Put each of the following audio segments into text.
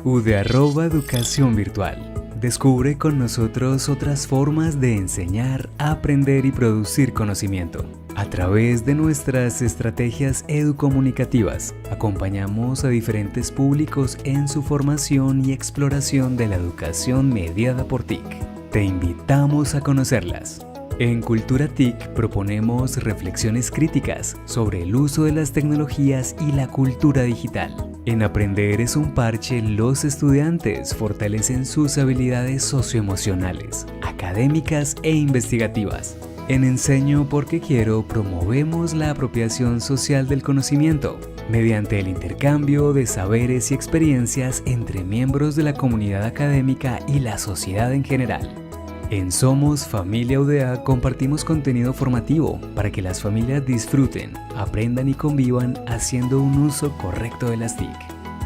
Educación Virtual. Descubre con nosotros otras formas de enseñar, aprender y producir conocimiento. A través de nuestras estrategias educomunicativas, acompañamos a diferentes públicos en su formación y exploración de la educación mediada por TIC. Te invitamos a conocerlas. En Cultura TIC proponemos reflexiones críticas sobre el uso de las tecnologías y la cultura digital. En Aprender es un parche, los estudiantes fortalecen sus habilidades socioemocionales, académicas e investigativas. En Enseño porque quiero promovemos la apropiación social del conocimiento mediante el intercambio de saberes y experiencias entre miembros de la comunidad académica y la sociedad en general. En Somos Familia UDA compartimos contenido formativo para que las familias disfruten, aprendan y convivan haciendo un uso correcto de las TIC.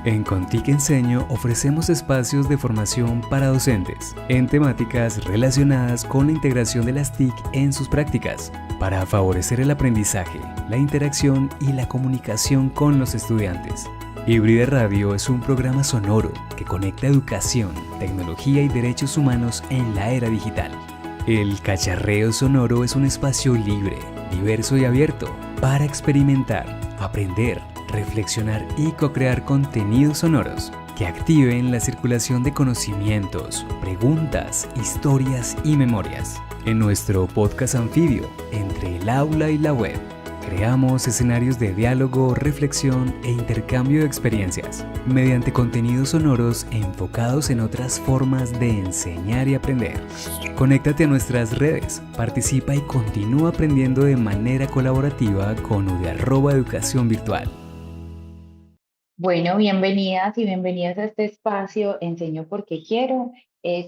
En Contic Enseño ofrecemos espacios de formación para docentes en temáticas relacionadas con la integración de las TIC en sus prácticas para favorecer el aprendizaje, la interacción y la comunicación con los estudiantes. Híbrida Radio es un programa sonoro que conecta educación, tecnología y derechos humanos en la era digital. El Cacharreo Sonoro es un espacio libre, diverso y abierto para experimentar, aprender, reflexionar y co-crear contenidos sonoros que activen la circulación de conocimientos, preguntas, historias y memorias. En nuestro podcast anfibio, Entre el aula y la web, creamos escenarios de diálogo, reflexión e intercambio de experiencias mediante contenidos sonoros enfocados en otras formas de enseñar y aprender. Conéctate a nuestras redes, participa y continúa aprendiendo de manera colaborativa con Educación Virtual. Bueno, bienvenidas y bienvenidas a este espacio Enseño porque quiero.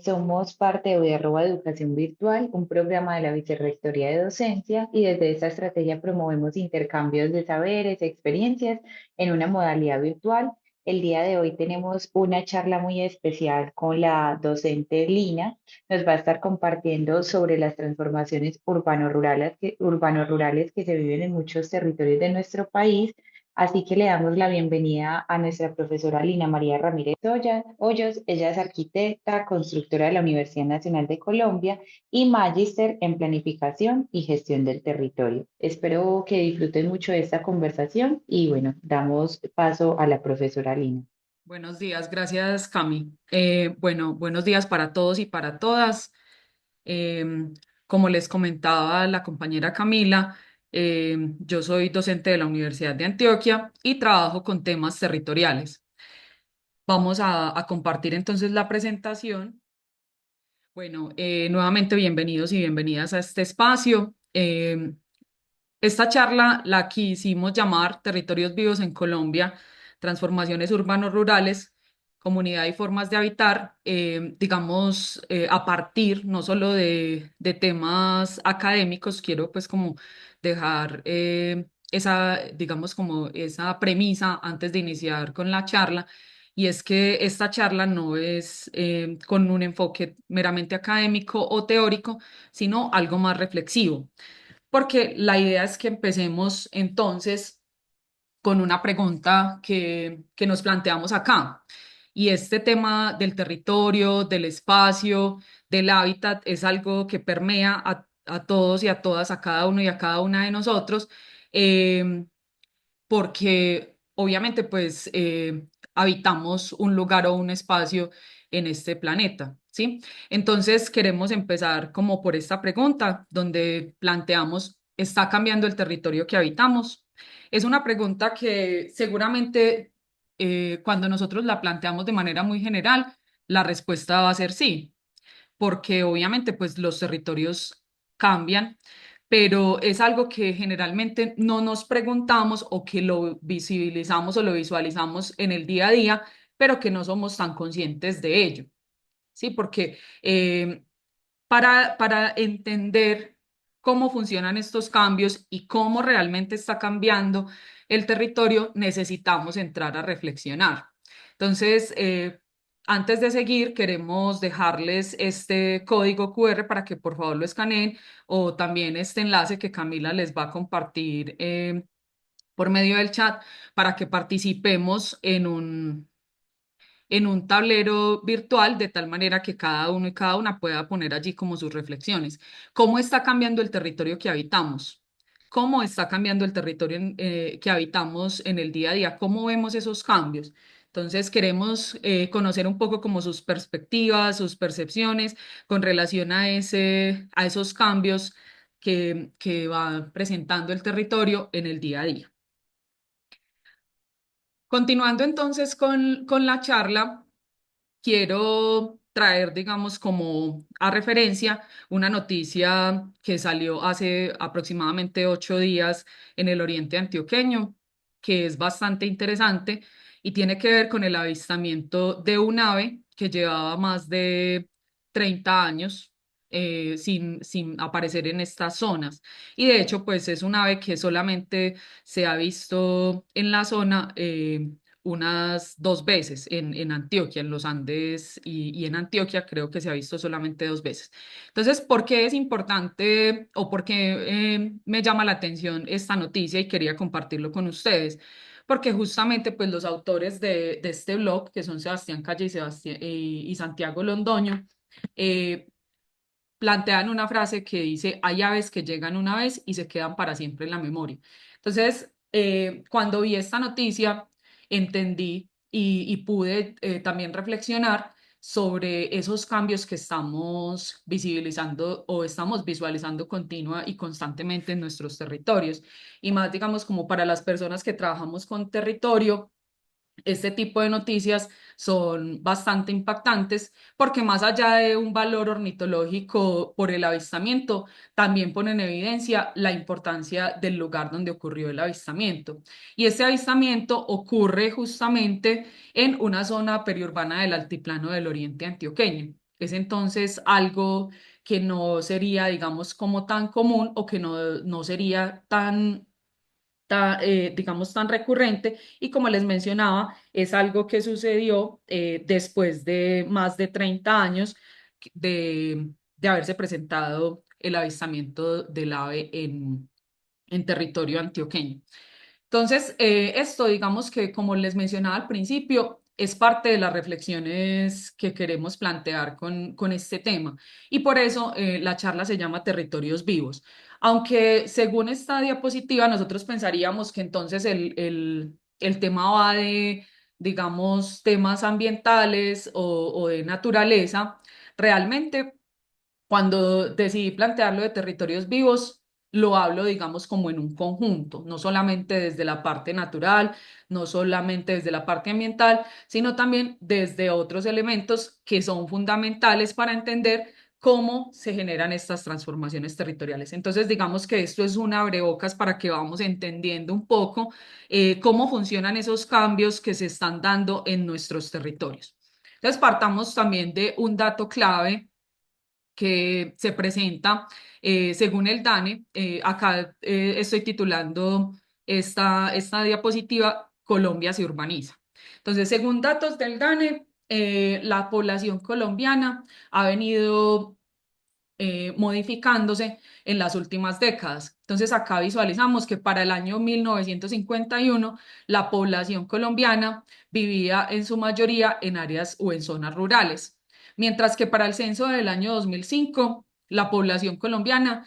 Somos parte de Educación Virtual, un programa de la Vicerrectoría de Docencia, y desde esta estrategia promovemos intercambios de saberes, experiencias en una modalidad virtual. El día de hoy tenemos una charla muy especial con la docente Lina. Nos va a estar compartiendo sobre las transformaciones urbano-rurales que se viven en muchos territorios de nuestro país. Así que le damos la bienvenida a nuestra profesora Lina María Ramírez Hoyos. Ella es arquitecta, constructora de la Universidad Nacional de Colombia y magíster en planificación y gestión del territorio. Espero que disfruten mucho de esta conversación y bueno, damos paso a la profesora Lina. Buenos días, gracias Cami. Bueno, buenos días para todos y para todas. Em, Como les comentaba la compañera Camila, yo soy docente de la Universidad de Antioquia y trabajo con temas territoriales. Vamos a compartir entonces la presentación. Bueno, nuevamente bienvenidos y bienvenidas a este espacio. Esta charla la quisimos llamar Territorios Vivos en Colombia, Transformaciones Urbanos-Rurales, Comunidad y Formas de Habitar, digamos, a partir no solo de temas académicos, quiero pues como dejar esa, digamos, como esa premisa antes de iniciar con la charla, y es que esta charla no es con un enfoque meramente académico o teórico, sino algo más reflexivo porque la idea es que empecemos entonces con una pregunta que nos planteamos acá. Y este tema del territorio, del espacio, del hábitat es algo que permea a todos y a todas, a cada uno y a cada una de nosotros, eh, porque obviamente pues habitamos un lugar o un espacio en este planeta, ¿sí? Entonces queremos empezar como por esta pregunta donde planteamos, ¿está cambiando el territorio que habitamos? Es una pregunta que seguramente cuando nosotros la planteamos de manera muy general, la respuesta va a ser sí, porque obviamente pues los territorios cambian, pero es algo que generalmente no nos preguntamos o que lo visibilizamos o lo visualizamos en el día a día, pero que no somos tan conscientes de ello, ¿sí? Porque para entender cómo funcionan estos cambios y cómo realmente está cambiando el territorio, necesitamos entrar a reflexionar. Entonces, antes de seguir, queremos dejarles este código QR para que por favor lo escaneen o también este enlace que Camila les va a compartir por medio del chat para que participemos en un tablero virtual de tal manera que cada uno y cada una pueda poner allí como sus reflexiones. ¿Cómo está cambiando el territorio que habitamos? ¿Cómo está cambiando el territorio que habitamos en el día a día? ¿Cómo vemos esos cambios? Entonces queremos conocer un poco como sus perspectivas, sus percepciones con relación a a esos cambios que va presentando el territorio en el día a día. Continuando entonces con la charla, quiero traer, digamos, como a referencia una noticia que salió hace aproximadamente 8 días en el oriente antioqueño, que es bastante interesante y tiene que ver con el avistamiento de un ave que llevaba más de 30 años sin aparecer en estas zonas. Y de hecho, pues es un ave que solamente se ha visto en la zona. Unas 2 veces en Antioquia, en los Andes y en Antioquia creo que se ha visto solamente 2 veces. Entonces, ¿por qué es importante o por qué me llama la atención esta noticia y quería compartirlo con ustedes? Porque justamente pues los autores de este blog, que son Sebastián Calle y Santiago Londoño, eh, plantean una frase que dice, hay aves que llegan una vez y se quedan para siempre en la memoria. Entonces, cuando vi esta noticia, entendí y pude también reflexionar sobre esos cambios que estamos visibilizando o estamos visualizando continua y constantemente en nuestros territorios. Y más, digamos, como para las personas que trabajamos con territorio, este tipo de noticias son bastante impactantes porque más allá de un valor ornitológico por el avistamiento, también ponen en evidencia la importancia del lugar donde ocurrió el avistamiento. Y este avistamiento ocurre justamente en una zona periurbana del altiplano del oriente antioqueño. Es entonces algo que no sería, digamos, como tan común o que no sería digamos, tan recurrente y como les mencionaba, es algo que sucedió después de más de 30 años de haberse presentado el avistamiento del ave en territorio antioqueño. Entonces, esto, digamos que como les mencionaba al principio, es parte de las reflexiones que queremos plantear con este tema. Y por eso la charla se llama Territorios Vivos. Aunque según esta diapositiva, nosotros pensaríamos que entonces el tema va de, digamos, temas ambientales o de naturaleza. Realmente cuando decidí plantearlo de territorios vivos, lo hablo, digamos, como en un conjunto, no solamente desde la parte natural, no solamente desde la parte ambiental, sino también desde otros elementos que son fundamentales para entender cómo se generan estas transformaciones territoriales. Entonces, digamos que esto es un abrebocas para que vamos entendiendo un poco cómo funcionan esos cambios que se están dando en nuestros territorios. Entonces, partamos también de un dato clave que se presenta según el DANE. Acá estoy titulando esta diapositiva, Colombia se urbaniza. Entonces, según datos del DANE, la población colombiana ha venido modificándose en las últimas décadas. Entonces, acá visualizamos que para el año 1951 la población colombiana vivía en su mayoría en áreas o en zonas rurales, mientras que para el censo del año 2005 la población colombiana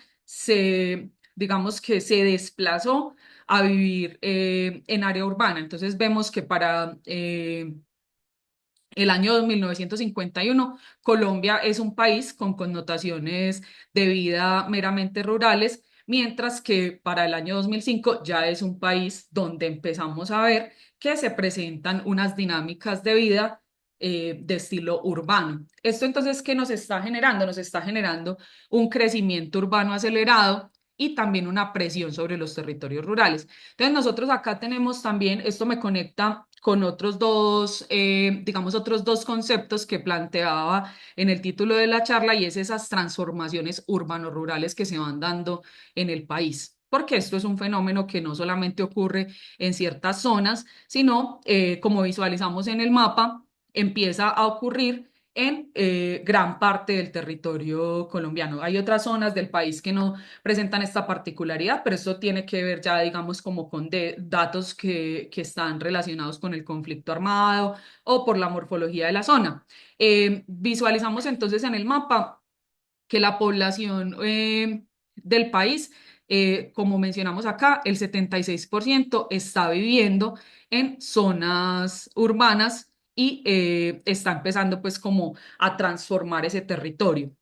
digamos que se desplazó a vivir en área urbana. Entonces, vemos que para el año 1951, Colombia es un país con connotaciones de vida meramente rurales, mientras que para el año 2005 ya es un país donde empezamos a ver que se presentan unas dinámicas de vida de estilo urbano. Esto entonces, ¿qué nos está generando? Nos está generando un crecimiento urbano acelerado y también una presión sobre los territorios rurales. Entonces, nosotros acá tenemos también, esto me conecta con otros dos, digamos, otros dos conceptos que planteaba en el título de la charla, y es esas transformaciones urbano-rurales que se van dando en el país. Porque esto es un fenómeno que no solamente ocurre en ciertas zonas, sino, como visualizamos en el mapa, empieza a ocurrir en gran parte del territorio colombiano. Hay otras zonas del país que no presentan esta particularidad, pero esto tiene que ver ya, digamos, como con datos que están relacionados con el conflicto armado o por la morfología de la zona. Visualizamos entonces en el mapa que la población del país, como mencionamos acá, el 76% está viviendo en zonas urbanas y está empezando pues como a transformar ese territorio.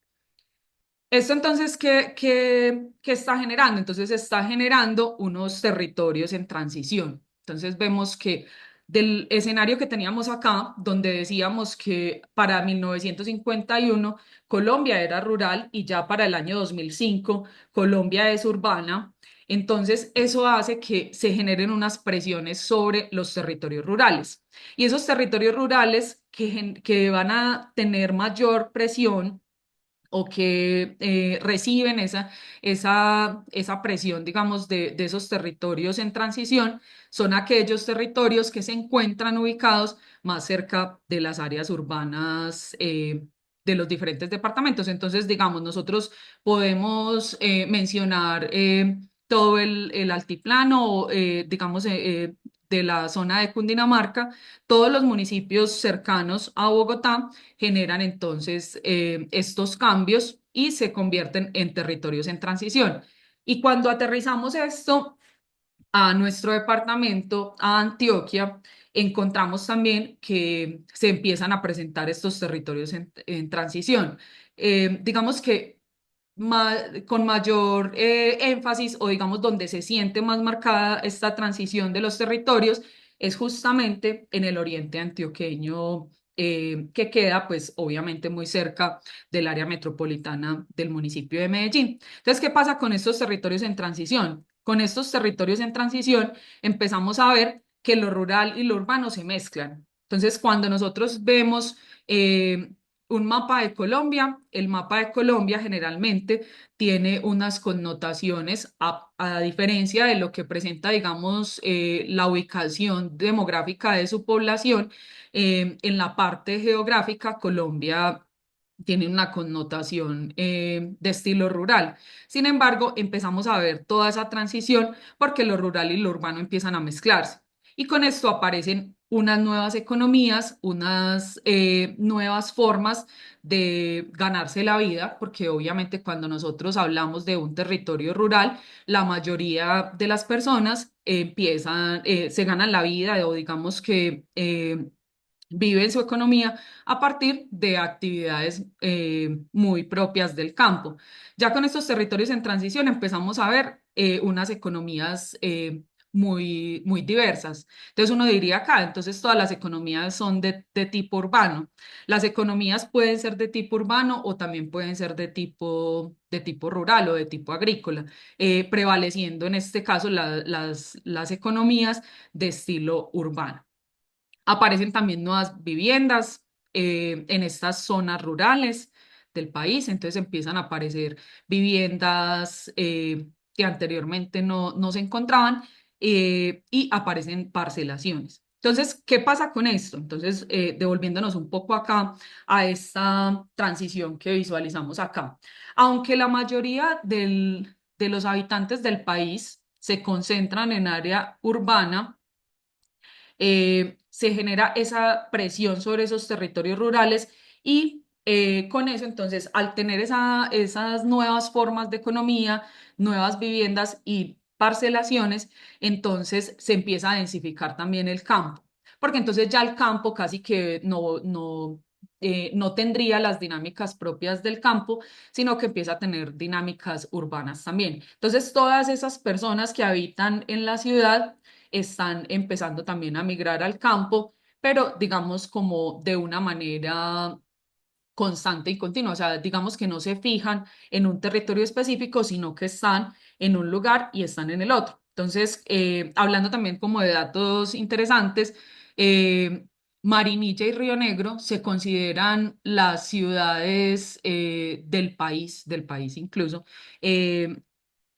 Esto entonces, ¿qué está generando? Entonces está generando unos territorios en transición. Entonces vemos que del escenario que teníamos acá, donde decíamos que para 1951 Colombia era rural y ya para el año 2005 Colombia es urbana, entonces eso hace que se generen unas presiones sobre los territorios rurales. Y esos territorios rurales que van a tener mayor presión o que reciben esa presión, digamos, de esos territorios en transición, son aquellos territorios que se encuentran ubicados más cerca de las áreas urbanas de los diferentes departamentos. Entonces, digamos, nosotros podemos mencionar todo el altiplano, digamos, de la zona de Cundinamarca, todos los municipios cercanos a Bogotá generan entonces estos cambios y se convierten en territorios en transición. Y cuando aterrizamos esto a nuestro departamento, a Antioquia, encontramos también que se empiezan a presentar estos territorios en transición. Digamos que con mayor énfasis o digamos donde se siente más marcada esta transición de los territorios es justamente en el oriente antioqueño, que queda pues obviamente muy cerca del área metropolitana del municipio de Medellín. Entonces, ¿qué pasa con estos territorios en transición? Con estos territorios en transición empezamos a ver que lo rural y lo urbano se mezclan. Entonces, cuando nosotros vemos un mapa de Colombia, el mapa de Colombia generalmente tiene unas connotaciones a diferencia de lo que presenta, digamos, la ubicación demográfica de su población. En la parte geográfica, Colombia tiene una connotación de estilo rural. Sin embargo, empezamos a ver toda esa transición porque lo rural y lo urbano empiezan a mezclarse. Y con esto aparecen unas nuevas economías, unas nuevas formas de ganarse la vida, porque obviamente cuando nosotros hablamos de un territorio rural, la mayoría de las personas empiezan, se ganan la vida o digamos que viven su economía a partir de actividades muy propias del campo. Ya con estos territorios en transición empezamos a ver unas economías muy diversas. Entonces uno diría acá, entonces todas las economías son de tipo urbano. Las economías pueden ser de tipo urbano o también pueden ser de tipo rural o de tipo agrícola, prevaleciendo en este caso las economías de estilo urbano. Aparecen también nuevas viviendas en estas zonas rurales del país, entonces empiezan a aparecer viviendas que anteriormente no se encontraban y aparecen parcelaciones. Entonces, ¿qué pasa con esto? Entonces, devolviéndonos un poco acá a esta transición que visualizamos acá. Aunque la mayoría de los habitantes del país se concentran en área urbana, se genera esa presión sobre esos territorios rurales y con eso, entonces, al tener esas nuevas formas de economía, nuevas viviendas y parcelaciones, entonces se empieza a densificar también el campo, porque entonces ya el campo casi que no tendría las dinámicas propias del campo, sino que empieza a tener dinámicas urbanas también. Entonces, todas esas personas que habitan en la ciudad están empezando también a migrar al campo, pero digamos como de una manera constante y continua, o sea, digamos que no se fijan en un territorio específico, sino que están en un lugar y están en el otro. Entonces, hablando también como de datos interesantes, eh, Marinilla y Río Negro se consideran las ciudades del país incluso,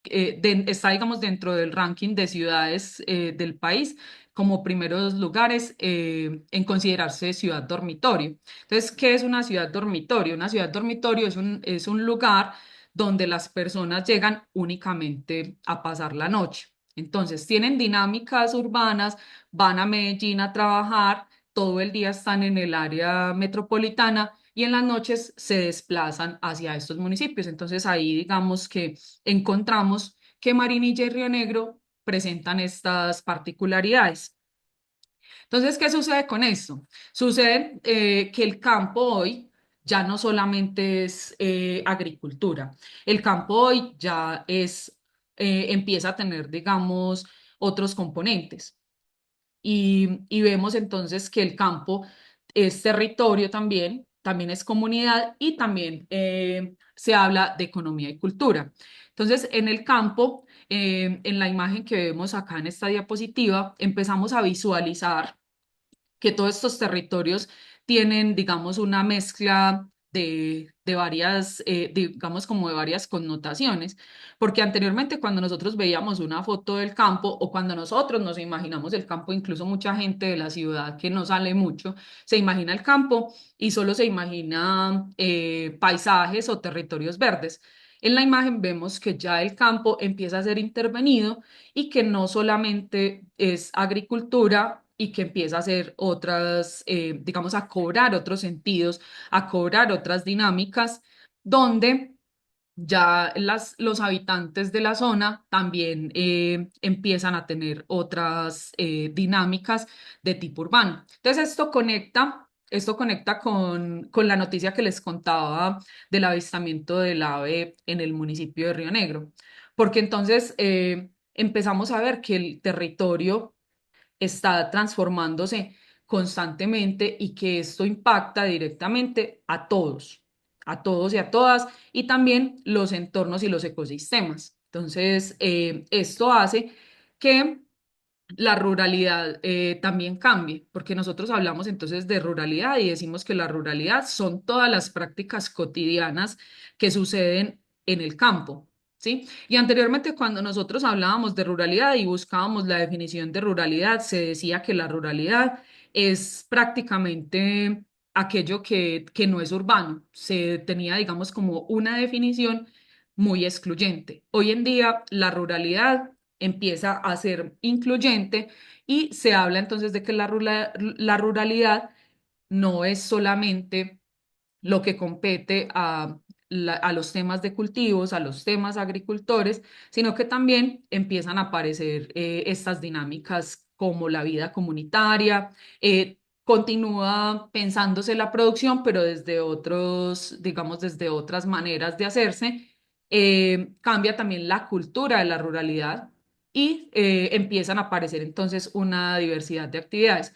está, digamos, dentro del ranking de ciudades del país como primeros lugares en considerarse ciudad dormitorio. Entonces, ¿qué es una ciudad dormitorio? Una ciudad dormitorio es un lugar donde las personas llegan únicamente a pasar la noche. Entonces, tienen dinámicas urbanas, van a Medellín a trabajar, todo el día están en el área metropolitana y en las noches se desplazan hacia estos municipios. Entonces, ahí digamos que encontramos que Marinilla y Río Negro presentan estas particularidades. Entonces, ¿qué sucede con esto? Sucede que el campo hoy ya no solamente es agricultura, el campo hoy ya empieza a tener, digamos, otros componentes. Y vemos entonces que el campo es territorio también, también es comunidad y también se habla de economía y cultura. Entonces, en el campo, en la imagen que vemos acá en esta diapositiva, empezamos a visualizar que todos estos territorios tienen, digamos, una mezcla de varias, digamos, como de varias connotaciones, porque anteriormente cuando nosotros veíamos una foto del campo o cuando nosotros nos imaginamos el campo, incluso mucha gente de la ciudad que no sale mucho, se imagina el campo y solo se imagina paisajes o territorios verdes. En la imagen vemos que ya el campo empieza a ser intervenido y que no solamente es agricultura y que empieza a hacer otras, digamos, a cobrar otros sentidos, a cobrar otras dinámicas, donde ya los habitantes de la zona también empiezan a tener otras dinámicas de tipo urbano. Entonces, esto conecta con la noticia que les contaba del avistamiento del ave en el municipio de Río Negro, porque entonces empezamos a ver que el territorio está transformándose constantemente y que esto impacta directamente a todos y a todas, y también los entornos y los ecosistemas. Entonces, esto hace que la ruralidad también cambie, porque nosotros hablamos entonces de ruralidad y decimos que la ruralidad son todas las prácticas cotidianas que suceden en el campo, ¿sí? Y anteriormente cuando nosotros hablábamos de ruralidad y buscábamos la definición de ruralidad, se decía que la ruralidad es prácticamente aquello que no es urbano. Se tenía, digamos, como una definición muy excluyente. Hoy en día, la ruralidad empieza a ser incluyente y se habla entonces de que la ruralidad no es solamente lo que compete a los temas de cultivos, a los temas agricultores, sino que también empiezan a aparecer estas dinámicas como la vida comunitaria. Continúa pensándose la producción, pero desde otros, digamos, desde otras maneras de hacerse. Cambia también la cultura de la ruralidad y empiezan a aparecer entonces una diversidad de actividades.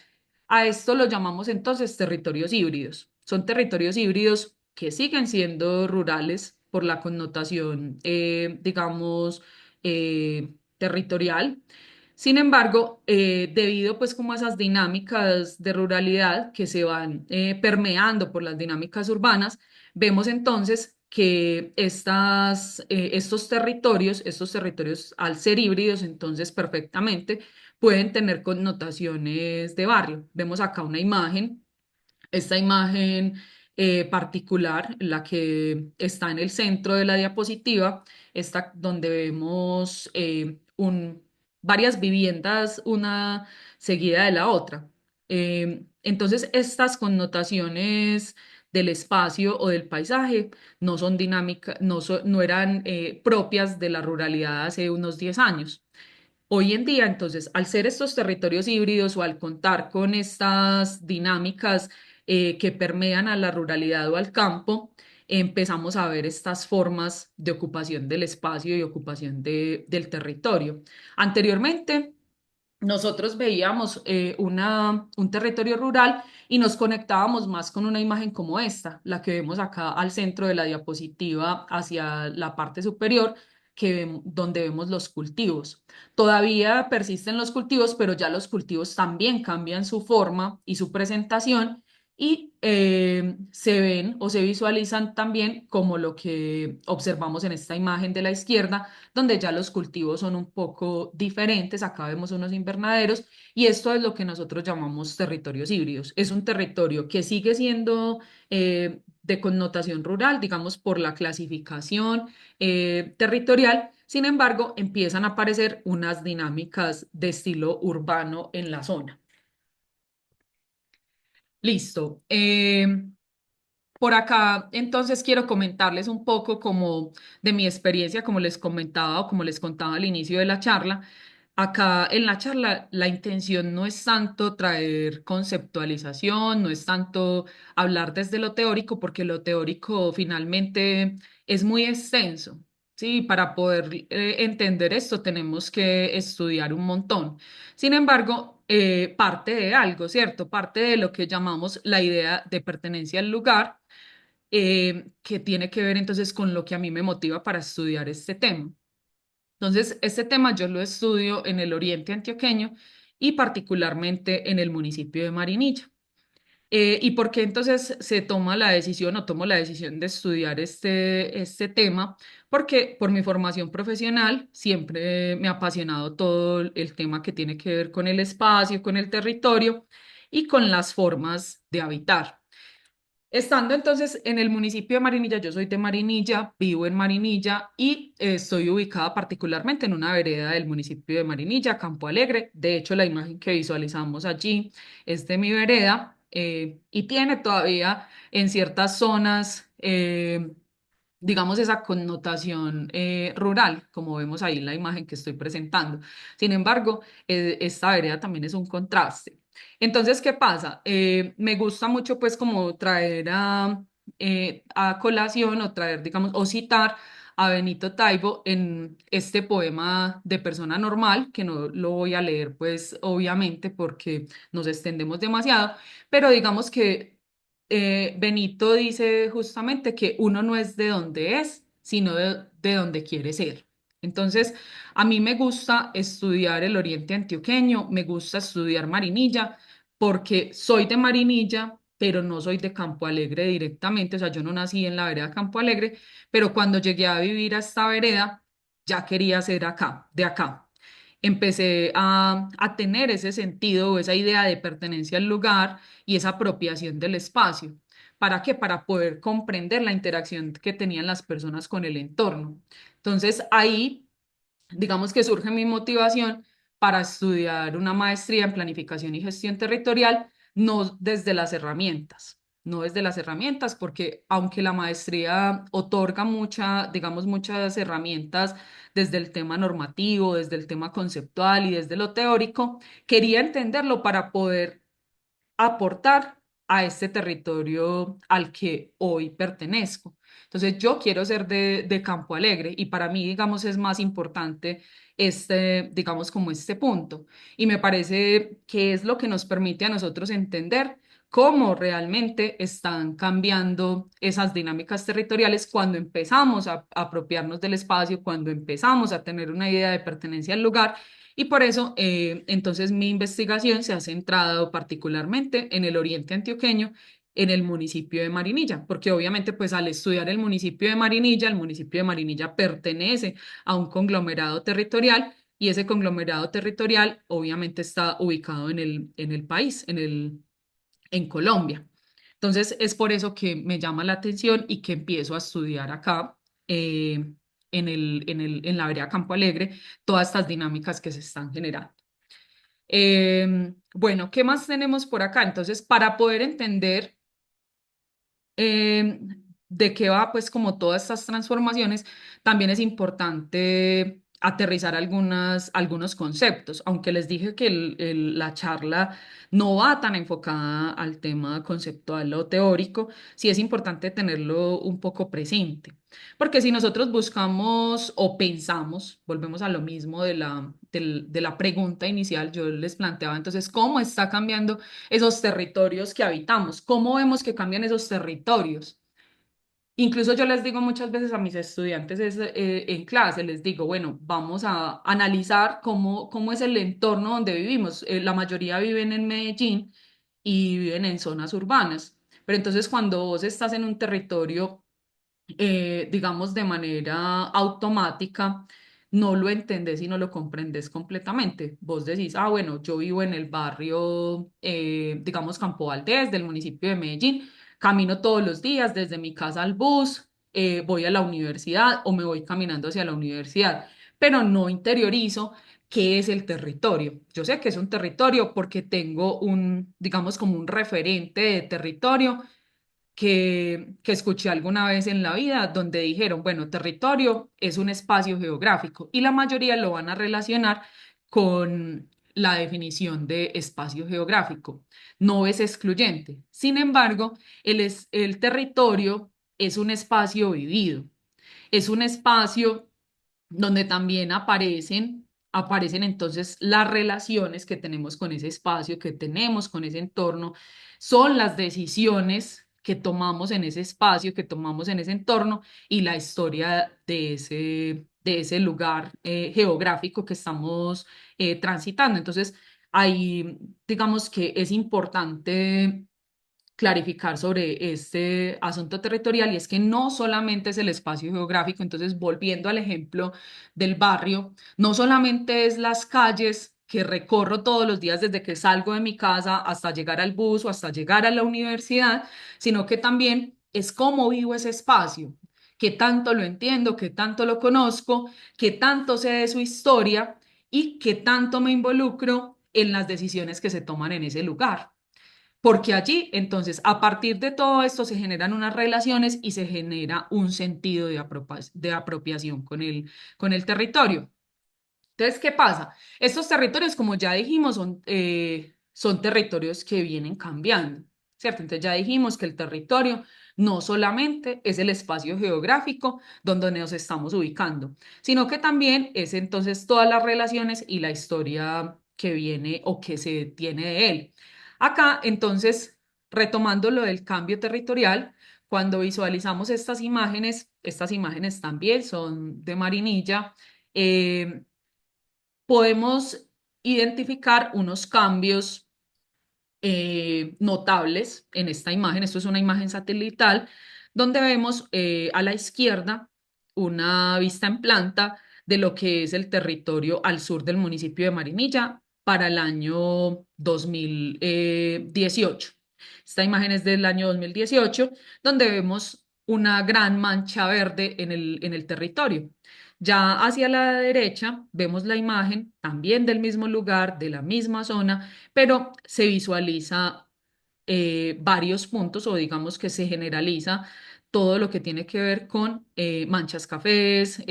A esto lo llamamos entonces territorios híbridos. Son territorios híbridos que siguen siendo rurales por la connotación, digamos, territorial. Sin embargo, debido pues como a esas dinámicas de ruralidad que se van permeando por las dinámicas urbanas, vemos entonces que estos territorios al ser híbridos, entonces perfectamente pueden tener connotaciones de barrio. Vemos acá una imagen, esta imagen particular, la que está en el centro de la diapositiva, está donde vemos varias viviendas, una seguida de la otra. Entonces, estas connotaciones del espacio o del paisaje no son dinámicas, no eran propias de la ruralidad hace unos 10 años. Hoy en día, entonces, al ser estos territorios híbridos o al contar con estas dinámicas que permean a la ruralidad o al campo, empezamos a ver estas formas de ocupación del espacio y ocupación del territorio. Anteriormente, nosotros veíamos un territorio rural y nos conectábamos más con una imagen como esta, la que vemos acá al centro de la diapositiva hacia la parte superior, donde vemos los cultivos. Todavía persisten los cultivos, pero ya los cultivos también cambian su forma y su presentación y se ven o se visualizan también como lo que observamos en esta imagen de la izquierda, donde ya los cultivos son un poco diferentes. Acá vemos unos invernaderos y esto es lo que nosotros llamamos territorios híbridos. Es un territorio que sigue siendo de connotación rural, digamos, por la clasificación territorial. Sin embargo, empiezan a aparecer unas dinámicas de estilo urbano en la zona. Listo. Por acá, entonces quiero comentarles un poco como de mi experiencia, como les comentaba o como les contaba al inicio de la charla. Acá en la charla la intención no es tanto traer conceptualización, no es tanto hablar desde lo teórico, porque lo teórico finalmente es muy extenso. Sí, para poder entender esto tenemos que estudiar un montón. Sin embargo, parte de algo, ¿cierto? Parte de lo que llamamos la idea de pertenencia al lugar, que tiene que ver entonces con lo que a mí me motiva para estudiar este tema. Entonces, este tema yo lo estudio en el oriente antioqueño y particularmente en el municipio de Marinilla. ¿Y por qué entonces se toma la decisión o tomo la decisión de estudiar este tema? Porque por mi formación profesional siempre me ha apasionado todo el tema que tiene que ver con el espacio, con el territorio y con las formas de habitar. Estando entonces en el municipio de Marinilla, yo soy de Marinilla, vivo en Marinilla y estoy ubicada particularmente en una vereda del municipio de Marinilla, Campo Alegre. De hecho, la imagen que visualizamos allí es de mi vereda y tiene todavía en ciertas zonas, digamos, esa connotación rural, como vemos ahí en la imagen que estoy presentando. Sin embargo, esta vereda también es un contraste. Entonces, ¿qué pasa? Me gusta mucho, pues, como traer a colación o traer, digamos, o citar a Benito Taibo en este poema de persona normal, que no lo voy a leer, pues, obviamente, porque nos extendemos demasiado, pero digamos que Benito dice justamente que uno no es de donde es, sino de donde quiere ser. Entonces, a mí me gusta estudiar el Oriente Antioqueño, me gusta estudiar Marinilla, porque soy de Marinilla, pero no soy de Campo Alegre directamente, o sea, yo no nací en la vereda Campo Alegre, pero cuando llegué a vivir a esta vereda, ya quería ser acá, de acá. Empecé a tener ese sentido o esa idea de pertenencia al lugar y esa apropiación del espacio. ¿Para qué? Para poder comprender la interacción que tenían las personas con el entorno. Entonces ahí, digamos que surge mi motivación para estudiar una maestría en planificación y gestión territorial, no desde las herramientas, no desde las herramientas, porque aunque la maestría otorga digamos, muchas herramientas desde el tema normativo, desde el tema conceptual y desde lo teórico, quería entenderlo para poder aportar a este territorio al que hoy pertenezco. Entonces, yo quiero ser de Campo Alegre y para mí, digamos, es más importante digamos, como este punto. Y me parece que es lo que nos permite a nosotros entender cómo realmente están cambiando esas dinámicas territoriales cuando empezamos a apropiarnos del espacio, cuando empezamos a tener una idea de pertenencia al lugar y por eso, entonces, mi investigación se ha centrado particularmente en el oriente antioqueño, en el municipio de Marinilla, porque obviamente, pues al estudiar el municipio de Marinilla pertenece a un conglomerado territorial y ese conglomerado territorial obviamente está ubicado en el país, en Colombia. Entonces, es por eso que me llama la atención y que empiezo a estudiar acá, en la vereda Campo Alegre, todas estas dinámicas que se están generando. Bueno, ¿qué más tenemos por acá? Entonces, para poder entender eh, de qué va, pues, como todas estas transformaciones, también es importante aterrizar algunos conceptos, aunque les dije que la charla no va tan enfocada al tema conceptual o teórico, sí es importante tenerlo un poco presente, porque si nosotros buscamos o pensamos, volvemos a lo mismo de la pregunta inicial, yo les planteaba entonces, ¿cómo está cambiando esos territorios que habitamos? ¿Cómo vemos que cambian esos territorios? Incluso yo les digo muchas veces a mis estudiantes en clase, les digo, bueno, vamos a analizar cómo es el entorno donde vivimos. La mayoría viven en Medellín y viven en zonas urbanas. Pero entonces cuando vos estás en un territorio, digamos, de manera automática, no lo entendés y no lo comprendes completamente. Vos decís, ah, bueno, yo vivo en el barrio, digamos, Campo Valdés, del municipio de Medellín, camino todos los días desde mi casa al bus, voy a la universidad o me voy caminando hacia la universidad, pero no interiorizo qué es el territorio. Yo sé que es un territorio porque tengo un, digamos, como un referente de territorio que escuché alguna vez en la vida, donde dijeron, bueno, territorio es un espacio geográfico y la mayoría lo van a relacionar con la definición de espacio geográfico. No es excluyente. Sin embargo, el territorio es un espacio vivido, es un espacio donde también aparecen entonces las relaciones que tenemos con ese espacio, que tenemos con ese entorno, son las decisiones que tomamos en ese espacio, que tomamos en ese entorno y la historia de ese lugar geográfico que estamos transitando. Entonces, ahí digamos que es importante clarificar sobre este asunto territorial y es que no solamente es el espacio geográfico, entonces volviendo al ejemplo del barrio, no solamente es las calles que recorro todos los días desde que salgo de mi casa hasta llegar al bus o hasta llegar a la universidad, sino que también es cómo vivo ese espacio, qué tanto lo entiendo, qué tanto lo conozco, qué tanto sé de su historia y qué tanto me involucro en las decisiones que se toman en ese lugar. Porque allí, entonces, a partir de todo esto se generan unas relaciones y se genera un sentido de apropiación con el territorio. Entonces, ¿qué pasa? Estos territorios, como ya dijimos, son territorios que vienen cambiando, ¿cierto? Entonces, ya dijimos que el territorio no solamente es el espacio geográfico donde nos estamos ubicando, sino que también es entonces todas las relaciones y la historia que viene o que se tiene de él. Acá, entonces, retomando lo del cambio territorial, cuando visualizamos estas imágenes también son de Marinilla. eh, Podemos identificar unos cambios notables en esta imagen. Esto es una imagen satelital donde vemos a la izquierda una vista en planta de lo que es el territorio al sur del municipio de Marinilla para el año 2018. Esta imagen es del año 2018, donde vemos una gran mancha verde en el territorio. Ya hacia la derecha vemos la imagen también del mismo lugar, de la misma zona, pero se visualiza varios puntos o digamos que se generaliza todo lo que tiene que ver con manchas cafés,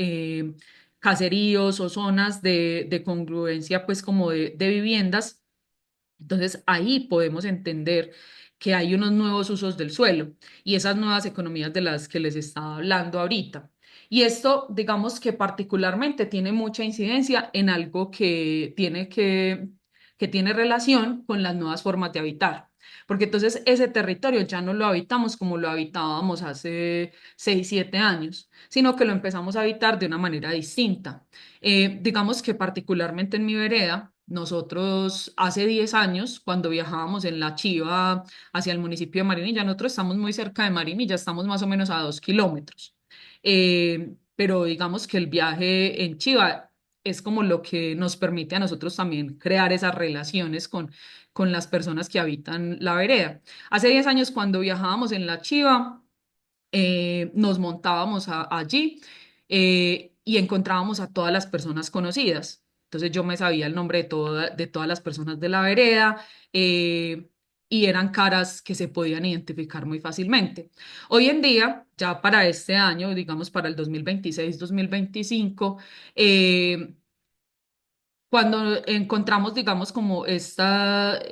caseríos o zonas de congruencia pues como de viviendas. Entonces ahí podemos entender que hay unos nuevos usos del suelo y esas nuevas economías de las que les estaba hablando ahorita. Y esto, digamos que particularmente tiene mucha incidencia en algo que tiene relación con las nuevas formas de habitar. Porque entonces ese territorio ya no lo habitamos como lo habitábamos hace 6 7 años, sino que lo empezamos a habitar de una manera distinta. Digamos que particularmente en mi vereda, nosotros hace 10 años, cuando viajábamos en la Chiva hacia el municipio de Marinilla, nosotros estamos muy cerca de Marinilla, estamos más o menos a 2 kilómetros. Pero digamos que el viaje en Chiva es como lo que nos permite a nosotros también crear esas relaciones con las personas que habitan la vereda. Hace 10 años, cuando viajábamos en la Chiva, nos montábamos allí y encontrábamos a todas las personas conocidas. Entonces yo me sabía el nombre de todas las personas de la vereda y eran caras que se podían identificar muy fácilmente. Hoy en día, ya para este año, digamos para el 2026-2025, cuando encontramos, digamos, como estas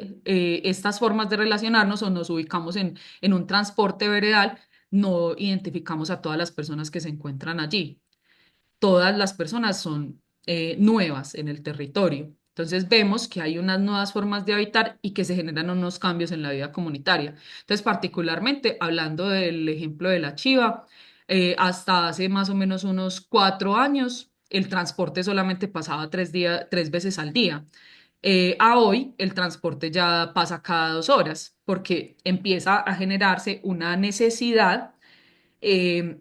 formas de relacionarnos o nos ubicamos en un transporte veredal, no identificamos a todas las personas que se encuentran allí. Todas las personas son nuevas en el territorio. Entonces vemos que hay unas nuevas formas de habitar y que se generan unos cambios en la vida comunitaria. Entonces, particularmente hablando del ejemplo de la Chiva, hasta hace más o menos unos 4 años, el transporte solamente pasaba 3 veces al día. A hoy el transporte ya pasa cada 2 horas porque empieza a generarse una necesidad eh,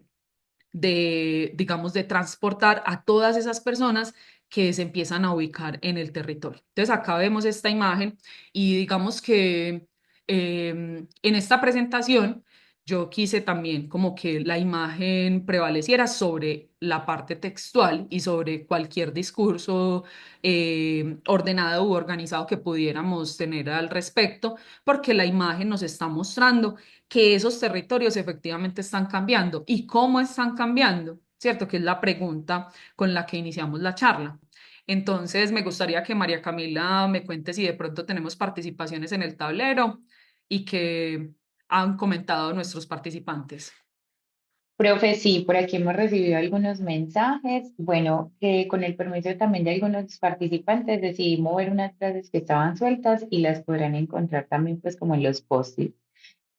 digamos, de transportar a todas esas personas que se empiezan a ubicar en el territorio. Entonces, acá vemos esta imagen y digamos que en esta presentación yo quise también como que la imagen prevaleciera sobre la parte textual y sobre cualquier discurso ordenado u organizado que pudiéramos tener al respecto, porque la imagen nos está mostrando que esos territorios efectivamente están cambiando y cómo están cambiando, ¿cierto? Que es la pregunta con la que iniciamos la charla. Entonces, me gustaría que María Camila me cuente si de pronto tenemos participaciones en el tablero y que han comentado nuestros participantes. Profe, sí, por aquí hemos recibido algunos mensajes. Bueno, con el permiso también de algunos participantes decidí mover unas frases que estaban sueltas y las podrán encontrar también pues como en los post-its.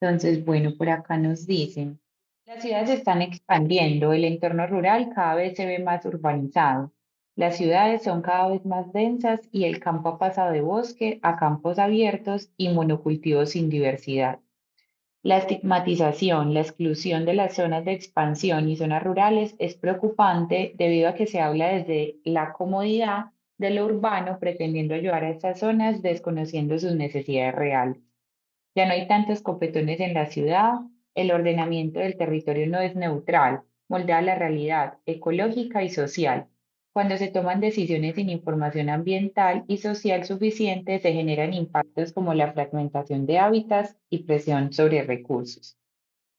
Entonces, bueno, por acá nos dicen, las ciudades se están expandiendo, el entorno rural cada vez se ve más urbanizado. Las ciudades son cada vez más densas y el campo ha pasado de bosque a campos abiertos y monocultivos sin diversidad. La estigmatización, la exclusión de las zonas de expansión y zonas rurales es preocupante debido a que se habla desde la comodidad de lo urbano, pretendiendo ayudar a estas zonas, desconociendo sus necesidades reales. Ya no hay tantos copetones en la ciudad, el ordenamiento del territorio no es neutral, moldea la realidad ecológica y social. Cuando se toman decisiones sin información ambiental y social suficiente, se generan impactos como la fragmentación de hábitats y presión sobre recursos.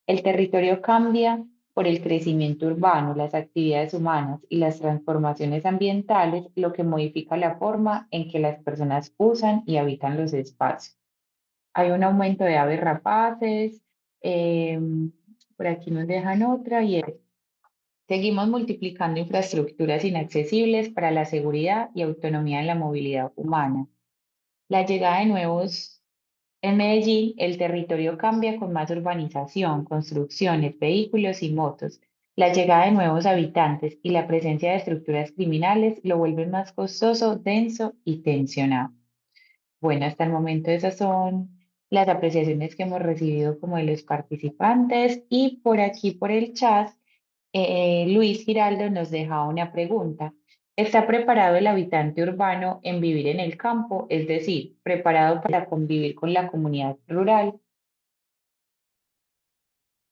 El territorio cambia por el crecimiento urbano, las actividades humanas y las transformaciones ambientales, lo que modifica la forma en que las personas usan y habitan los espacios. Hay un aumento de aves rapaces, eh, por aquí nos dejan otra y es, seguimos multiplicando infraestructuras inaccesibles para la seguridad y autonomía en la movilidad humana. La llegada de nuevos en Medellín, el territorio cambia con más urbanización, construcciones, vehículos y motos. La llegada de nuevos habitantes y la presencia de estructuras criminales lo vuelven más costoso, denso y tensionado. Bueno, hasta el momento esas son las apreciaciones que hemos recibido como de los participantes y por aquí por el chat, Luis Giraldo nos deja una pregunta. ¿Está preparado el habitante urbano en vivir en el campo? Es decir, preparado para convivir con la comunidad rural.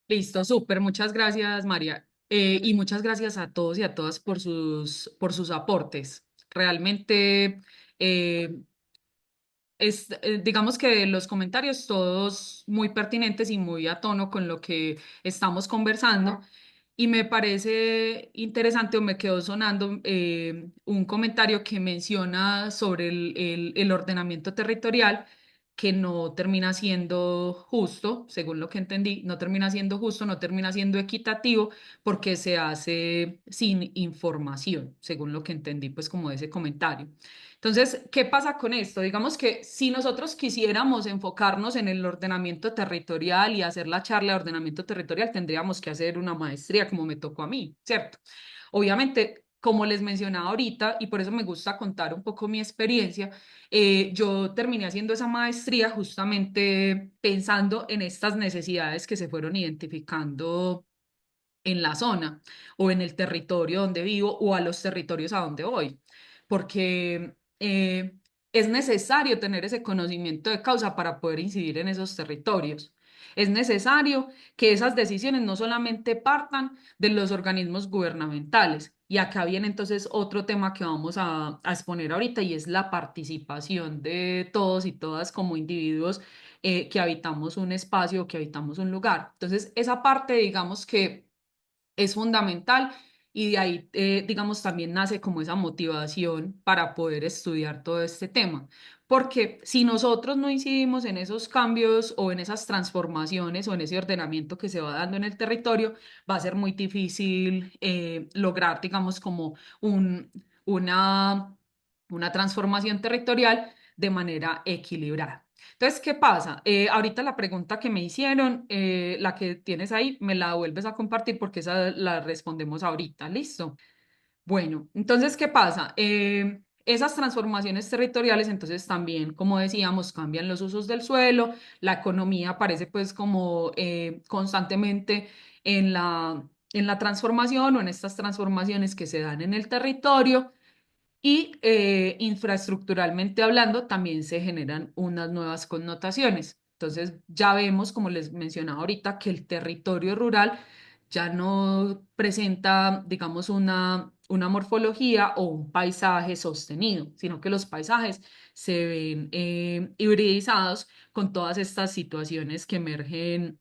Listo, súper, muchas gracias, María. Y muchas gracias a todos y a todas por sus aportes. Realmente, eh, digamos que los comentarios todos muy pertinentes y muy a tono con lo que estamos conversando. Y me parece interesante o me quedó sonando un comentario que menciona sobre el ordenamiento territorial que no termina siendo justo, según lo que entendí, no termina siendo justo, no termina siendo equitativo porque se hace sin información, según lo que entendí, pues como de ese comentario. Entonces, ¿qué pasa con esto? Digamos que si nosotros quisiéramos enfocarnos en el ordenamiento territorial y hacer la charla de ordenamiento territorial, tendríamos que hacer una maestría como me tocó a mí, ¿cierto? Obviamente, como les mencionaba ahorita, y por eso me gusta contar un poco mi experiencia, yo terminé haciendo esa maestría justamente pensando en estas necesidades que se fueron identificando en la zona o en el territorio donde vivo o a los territorios a donde voy, porque es necesario tener ese conocimiento de causa para poder incidir en esos territorios. Es necesario que esas decisiones no solamente partan de los organismos gubernamentales. Y acá viene entonces otro tema que vamos a exponer ahorita y es la participación de todos y todas como individuos que habitamos un espacio, que habitamos un lugar. Entonces, esa parte, digamos que es fundamental y de ahí, digamos, también nace como esa motivación para poder estudiar todo este tema. Porque si nosotros no incidimos en esos cambios o en esas transformaciones o en ese ordenamiento que se va dando en el territorio, va a ser muy difícil lograr, digamos, como una, una transformación territorial de manera equilibrada. Entonces, ¿qué pasa? Ahorita la pregunta que me hicieron, la que tienes ahí, me la vuelves a compartir porque esa la respondemos ahorita, ¿listo? Bueno, entonces, ¿qué pasa? esas transformaciones territoriales, entonces también, como decíamos, cambian los usos del suelo, la economía aparece pues como constantemente en la transformación o en estas transformaciones que se dan en el territorio. Y infraestructuralmente hablando, también se generan unas nuevas connotaciones. Entonces, ya vemos, como les mencionaba ahorita, que el territorio rural ya no presenta, digamos, una morfología o un paisaje sostenido, sino que los paisajes se ven hibridizados con todas estas situaciones que emergen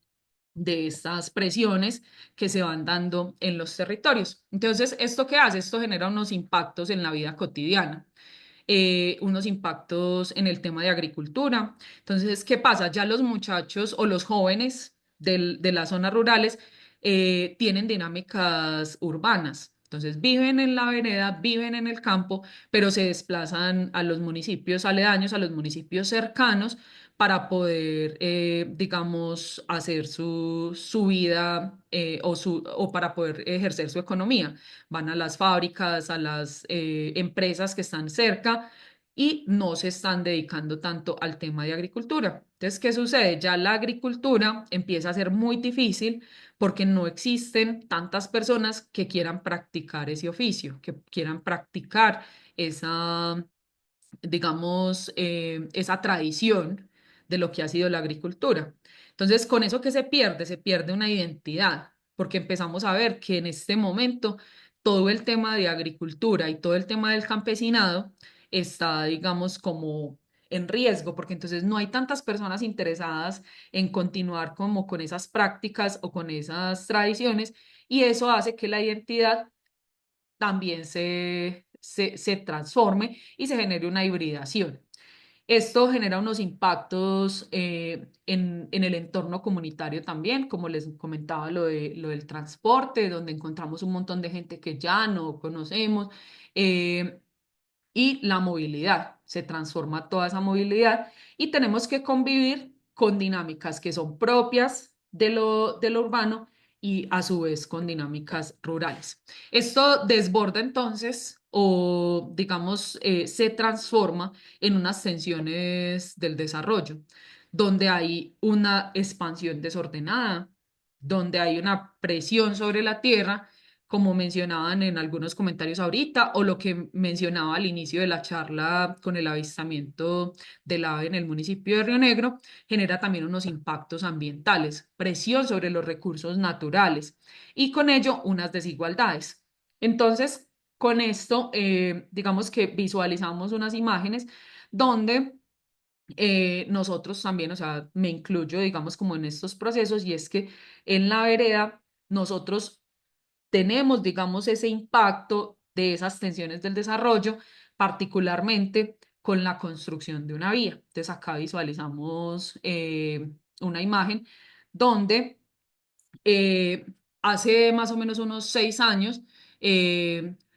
de estas presiones que se van dando en los territorios. Entonces, ¿esto qué hace? Esto genera unos impactos en la vida cotidiana, unos impactos en el tema de agricultura. Entonces, ¿qué pasa? Ya los muchachos o los jóvenes de las zonas rurales tienen dinámicas urbanas. Entonces, viven en la vereda, viven en el campo, pero se desplazan a los municipios aledaños, a los municipios cercanos, para poder, digamos, hacer su vida o para poder ejercer su economía. Van a las fábricas, a las empresas que están cerca y no se están dedicando tanto al tema de agricultura. Entonces, ¿qué sucede? Ya la agricultura empieza a ser muy difícil porque no existen tantas personas que quieran practicar ese oficio, que quieran practicar esa, digamos, esa tradición de lo que ha sido la agricultura. Entonces, con eso que se pierde una identidad, porque empezamos a ver que en este momento todo el tema de agricultura y todo el tema del campesinado está, digamos, como en riesgo, porque entonces no hay tantas personas interesadas en continuar como con esas prácticas o con esas tradiciones, y eso hace que la identidad también se transforme y se genere una hibridación. Esto genera unos impactos en el entorno comunitario también, como les comentaba lo del transporte, donde encontramos un montón de gente que ya no conocemos, eh, y la movilidad, se transforma toda esa movilidad y tenemos que convivir con dinámicas que son propias de lo urbano y a su vez con dinámicas rurales. Esto desborda entonces o digamos se transforma en unas tensiones del desarrollo, donde hay una expansión desordenada, donde hay una presión sobre la tierra, como mencionaban en algunos comentarios ahorita, o lo que mencionaba al inicio de la charla con el avistamiento del ave en el municipio de Río Negro, genera también unos impactos ambientales, presión sobre los recursos naturales y con ello unas desigualdades. Entonces, con esto, digamos que visualizamos unas imágenes donde nosotros también, o sea, me incluyo, digamos, como en estos procesos, y es que en la vereda nosotros tenemos, digamos, ese impacto de esas tensiones del desarrollo, particularmente con la construcción de una vía. Entonces acá visualizamos una imagen donde eh, hace más o menos unos 6 años,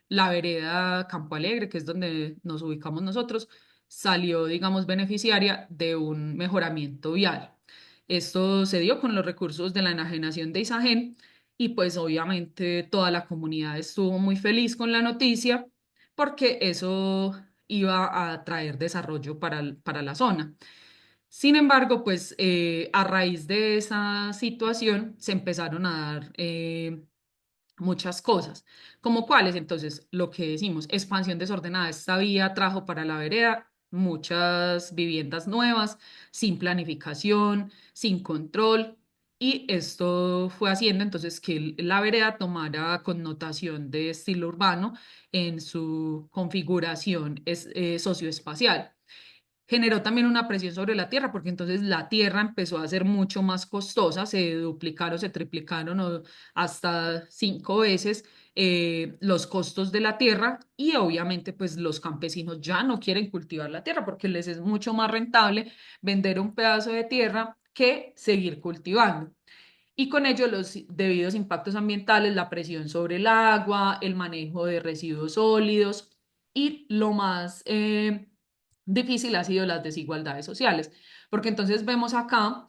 la vereda Campo Alegre, que es donde nos ubicamos nosotros, salió, digamos, beneficiaria de un mejoramiento vial. Esto se dio con los recursos de la enajenación de Isagen y pues obviamente toda la comunidad estuvo muy feliz con la noticia porque eso iba a traer desarrollo para la zona. Sin embargo, pues a raíz de esa situación se empezaron a dar muchas cosas. ¿Como cuáles? Entonces, lo que decimos, expansión desordenada. Esta vía trajo para la vereda muchas viviendas nuevas, sin planificación, sin control, y esto fue haciendo entonces que la vereda tomara connotación de estilo urbano en su configuración socioespacial. Generó también una presión sobre la tierra, porque entonces la tierra empezó a ser mucho más costosa, se duplicaron, se triplicaron o hasta 5 veces los costos de la tierra, y obviamente pues los campesinos ya no quieren cultivar la tierra porque les es mucho más rentable vender un pedazo de tierra que seguir cultivando. Y con ello los debidos impactos ambientales, la presión sobre el agua, el manejo de residuos sólidos y lo más difícil ha sido las desigualdades sociales, porque entonces vemos acá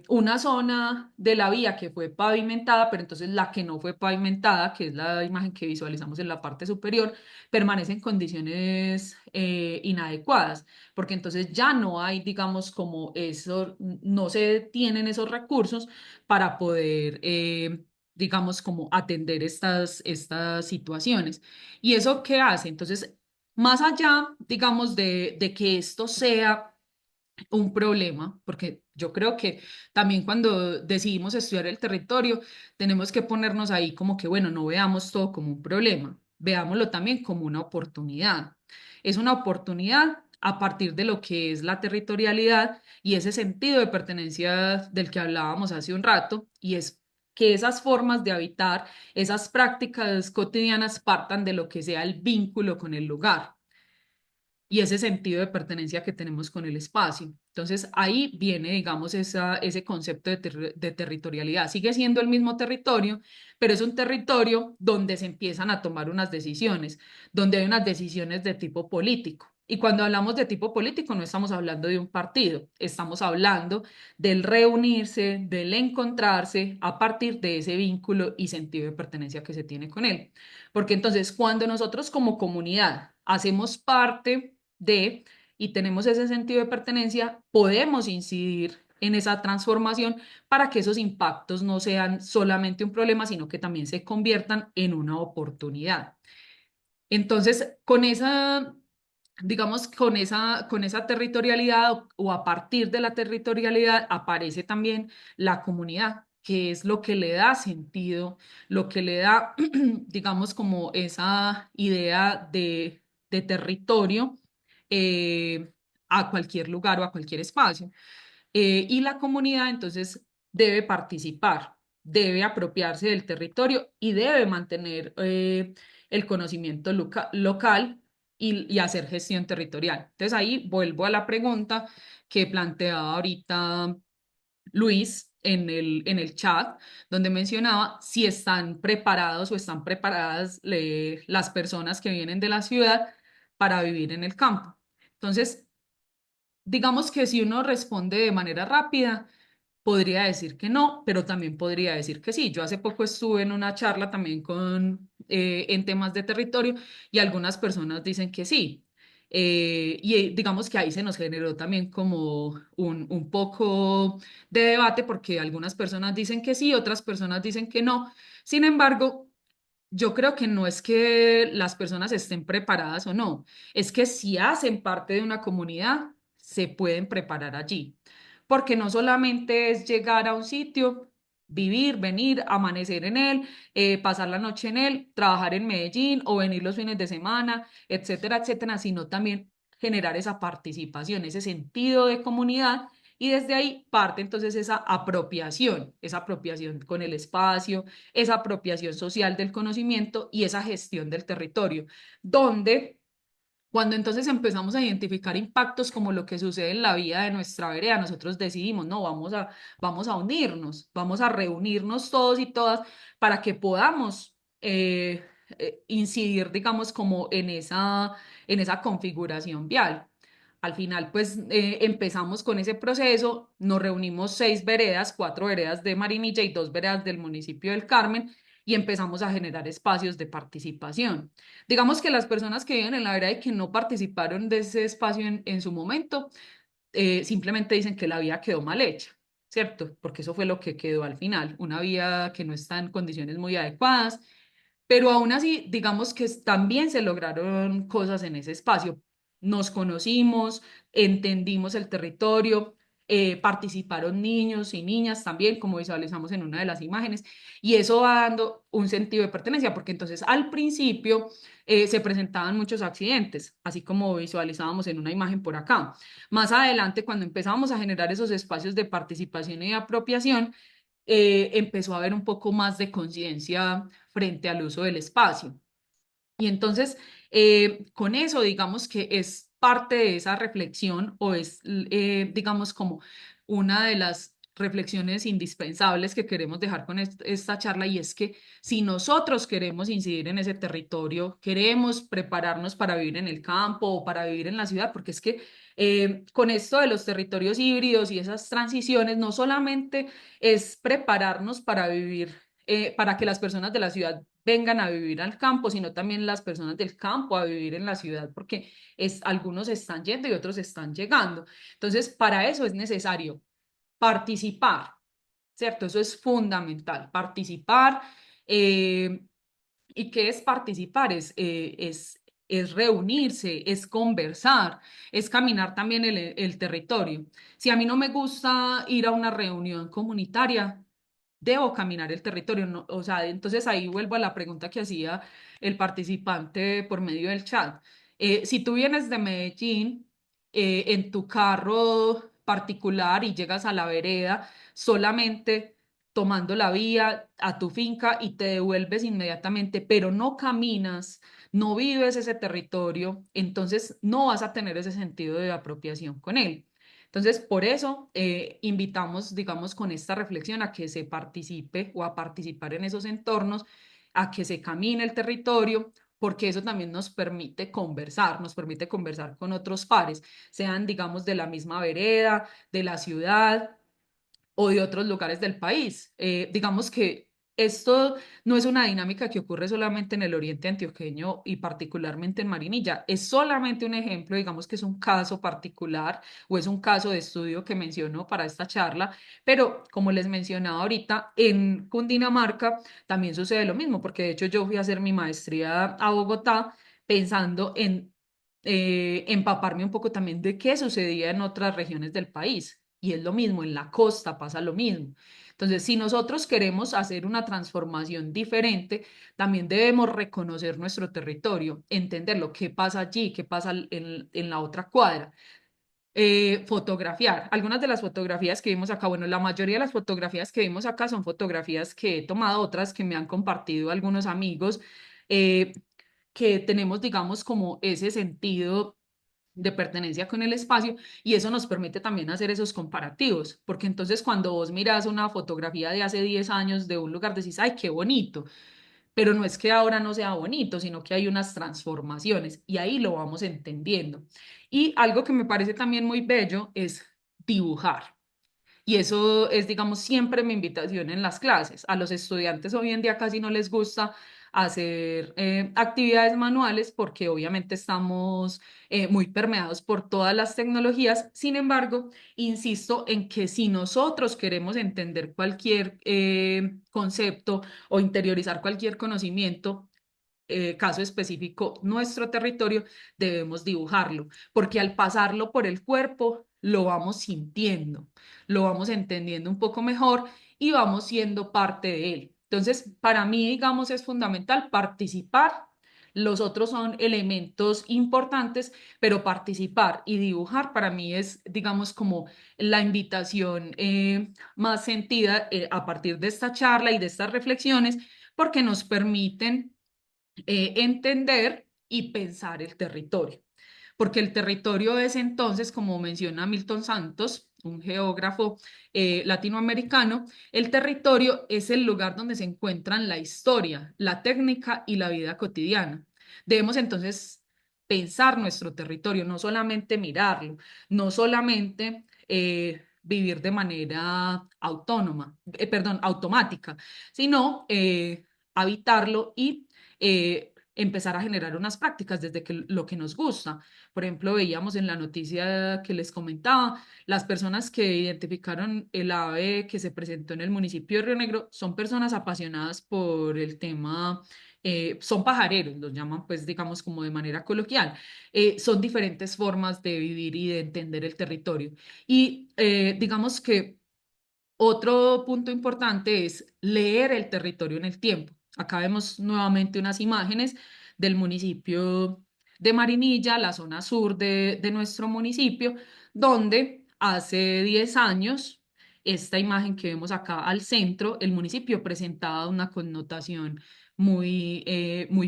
una zona de la vía que fue pavimentada, pero entonces la que no fue pavimentada, que es la imagen que visualizamos en la parte superior, permanece en condiciones inadecuadas, porque entonces ya no hay, digamos, como eso, no se tienen esos recursos para poder digamos, como atender estas situaciones. ¿Y eso qué hace? Entonces, más allá, digamos, de que esto sea un problema, porque yo creo que también cuando decidimos estudiar el territorio, tenemos que ponernos ahí como que, bueno, no veamos todo como un problema, veámoslo también como una oportunidad. Es una oportunidad a partir de lo que es la territorialidad y ese sentido de pertenencia del que hablábamos hace un rato, y es que esas formas de habitar, esas prácticas cotidianas partan de lo que sea el vínculo con el lugar y ese sentido de pertenencia que tenemos con el espacio. Entonces ahí viene, digamos, ese concepto de territorialidad. Sigue siendo el mismo territorio, pero es un territorio donde se empiezan a tomar unas decisiones, donde hay unas decisiones de tipo político. Y cuando hablamos de tipo político, no estamos hablando de un partido, estamos hablando del reunirse, del encontrarse a partir de ese vínculo y sentido de pertenencia que se tiene con él. Porque entonces, cuando nosotros como comunidad hacemos parte y tenemos ese sentido de pertenencia, podemos incidir en esa transformación para que esos impactos no sean solamente un problema, sino que también se conviertan en una oportunidad. Entonces, con esa, digamos, con esa territorialidad o a partir de la territorialidad aparece también la comunidad, que es lo que le da sentido, lo que le da, digamos, como esa idea de territorio a cualquier lugar o a cualquier espacio. Y la comunidad entonces debe participar, debe apropiarse del territorio y debe mantener el conocimiento local y hacer gestión territorial. Entonces ahí vuelvo a la pregunta que planteaba ahorita Luis en el chat, donde mencionaba si están preparados o están preparadas las personas que vienen de la ciudad para vivir en el campo. Entonces, digamos que si uno responde de manera rápida, podría decir que no, pero también podría decir que sí. Yo hace poco estuve en una charla también en temas de territorio y algunas personas dicen que sí. Digamos que ahí se nos generó también como un poco de debate porque algunas personas dicen que sí, otras personas dicen que no. Sin embargo, yo creo que no es que las personas estén preparadas o no, es que si hacen parte de una comunidad, se pueden preparar allí. Porque no solamente es llegar a un sitio, vivir, venir, amanecer en él, pasar la noche en él, trabajar en Medellín o venir los fines de semana, etcétera, etcétera, sino también generar esa participación, ese sentido de comunidad. Y desde ahí parte entonces esa apropiación con el espacio, esa apropiación social del conocimiento y esa gestión del territorio, donde cuando entonces empezamos a identificar impactos como lo que sucede en la vida de nuestra vereda, nosotros decidimos, no, vamos a unirnos, vamos a reunirnos todos y todas para que podamos incidir, digamos, como en esa configuración vial. Al final, pues empezamos con ese proceso, nos reunimos 6 veredas, 4 veredas de Marinilla y 2 veredas del municipio del Carmen, y empezamos a generar espacios de participación. Digamos que las personas que viven en la vereda y que no participaron de ese espacio en su momento, simplemente dicen que la vía quedó mal hecha, ¿cierto? Porque eso fue lo que quedó al final, una vía que no está en condiciones muy adecuadas, pero aún así, digamos que también se lograron cosas en ese espacio. Nos conocimos, entendimos el territorio, participaron niños y niñas también, como visualizamos en una de las imágenes, y eso va dando un sentido de pertenencia, porque entonces al principio se presentaban muchos accidentes, así como visualizábamos en una imagen por acá. Más adelante, cuando empezamos a generar esos espacios de participación y de apropiación, empezó a haber un poco más de conciencia frente al uso del espacio. Y entonces, con eso, digamos que es parte de esa reflexión o es, digamos, como una de las reflexiones indispensables que queremos dejar con esta charla, y es que si nosotros queremos incidir en ese territorio, queremos prepararnos para vivir en el campo o para vivir en la ciudad, porque es que con esto de los territorios híbridos y esas transiciones, no solamente es prepararnos para vivir, para que las personas de la ciudad vengan a vivir al campo, sino también las personas del campo a vivir en la ciudad, porque algunos están yendo y otros están llegando. Entonces, para eso es necesario participar, ¿cierto? Eso es fundamental, participar. eh, ¿Y qué es participar? Es reunirse, es conversar, es caminar también el territorio. Si a mí no me gusta ir a una reunión comunitaria, debo caminar el territorio, ¿no? O sea, entonces ahí vuelvo a la pregunta que hacía el participante por medio del chat. Si tú vienes de Medellín en tu carro particular y llegas a la vereda solamente tomando la vía a tu finca y te devuelves inmediatamente, pero no caminas, no vives ese territorio, entonces no vas a tener ese sentido de apropiación con él. Entonces, por eso invitamos, digamos, con esta reflexión a que se participe o a participar en esos entornos, a que se camine el territorio, porque eso también nos permite conversar con otros pares, sean, digamos, de la misma vereda, de la ciudad o de otros lugares del país. Digamos que esto no es una dinámica que ocurre solamente en el oriente antioqueño y particularmente en Marinilla. Es solamente un ejemplo, digamos que es un caso particular o es un caso de estudio que menciono para esta charla, pero como les mencionaba ahorita, en Cundinamarca también sucede lo mismo, porque de hecho yo fui a hacer mi maestría a Bogotá pensando en empaparme un poco también de qué sucedía en otras regiones del país. Y es lo mismo, en la costa pasa lo mismo. Entonces, si nosotros queremos hacer una transformación diferente, también debemos reconocer nuestro territorio, entender lo que pasa allí, qué pasa en la otra cuadra. Fotografiar. Algunas de las fotografías que vimos acá, bueno, la mayoría de las fotografías que vimos acá son fotografías que he tomado, otras que me han compartido algunos amigos, eh, que tenemos, digamos, como ese sentido de pertenencia con el espacio, y eso nos permite también hacer esos comparativos, porque entonces cuando vos miras una fotografía de hace 10 años de un lugar, decís, ay, qué bonito, pero no es que ahora no sea bonito, sino que hay unas transformaciones y ahí lo vamos entendiendo. Y algo que me parece también muy bello es dibujar. Y eso es, digamos, siempre mi invitación en las clases. A los estudiantes hoy en día casi no les gusta hacer actividades manuales porque obviamente estamos muy permeados por todas las tecnologías. Sin embargo, insisto en que si nosotros queremos entender cualquier concepto o interiorizar cualquier conocimiento, caso específico, nuestro territorio, debemos dibujarlo, porque al pasarlo por el cuerpo, lo vamos sintiendo, lo vamos entendiendo un poco mejor y vamos siendo parte de él. Entonces, para mí, digamos, es fundamental participar. Los otros son elementos importantes, pero participar y dibujar para mí es, digamos, como la invitación más sentida a partir de esta charla y de estas reflexiones, porque nos permiten entender y pensar el territorio. Porque el territorio es entonces, como menciona Milton Santos, un geógrafo latinoamericano, el territorio es el lugar donde se encuentran la historia, la técnica y la vida cotidiana. Debemos entonces pensar nuestro territorio, no solamente mirarlo, no solamente vivir de manera autónoma, perdón, automática, sino habitarlo y empezar a generar unas prácticas desde que lo que nos gusta. Por ejemplo, veíamos en la noticia que les comentaba, las personas que identificaron el ave que se presentó en el municipio de Río Negro son personas apasionadas por el tema. Son pajareros, los llaman pues digamos como de manera coloquial. Son diferentes formas de vivir y de entender el territorio. Y digamos que otro punto importante es leer el territorio en el tiempo. Acá vemos nuevamente unas imágenes del municipio de Marinilla, la zona sur de nuestro municipio, donde hace 10 años, esta imagen que vemos acá al centro, el municipio presentaba una connotación muy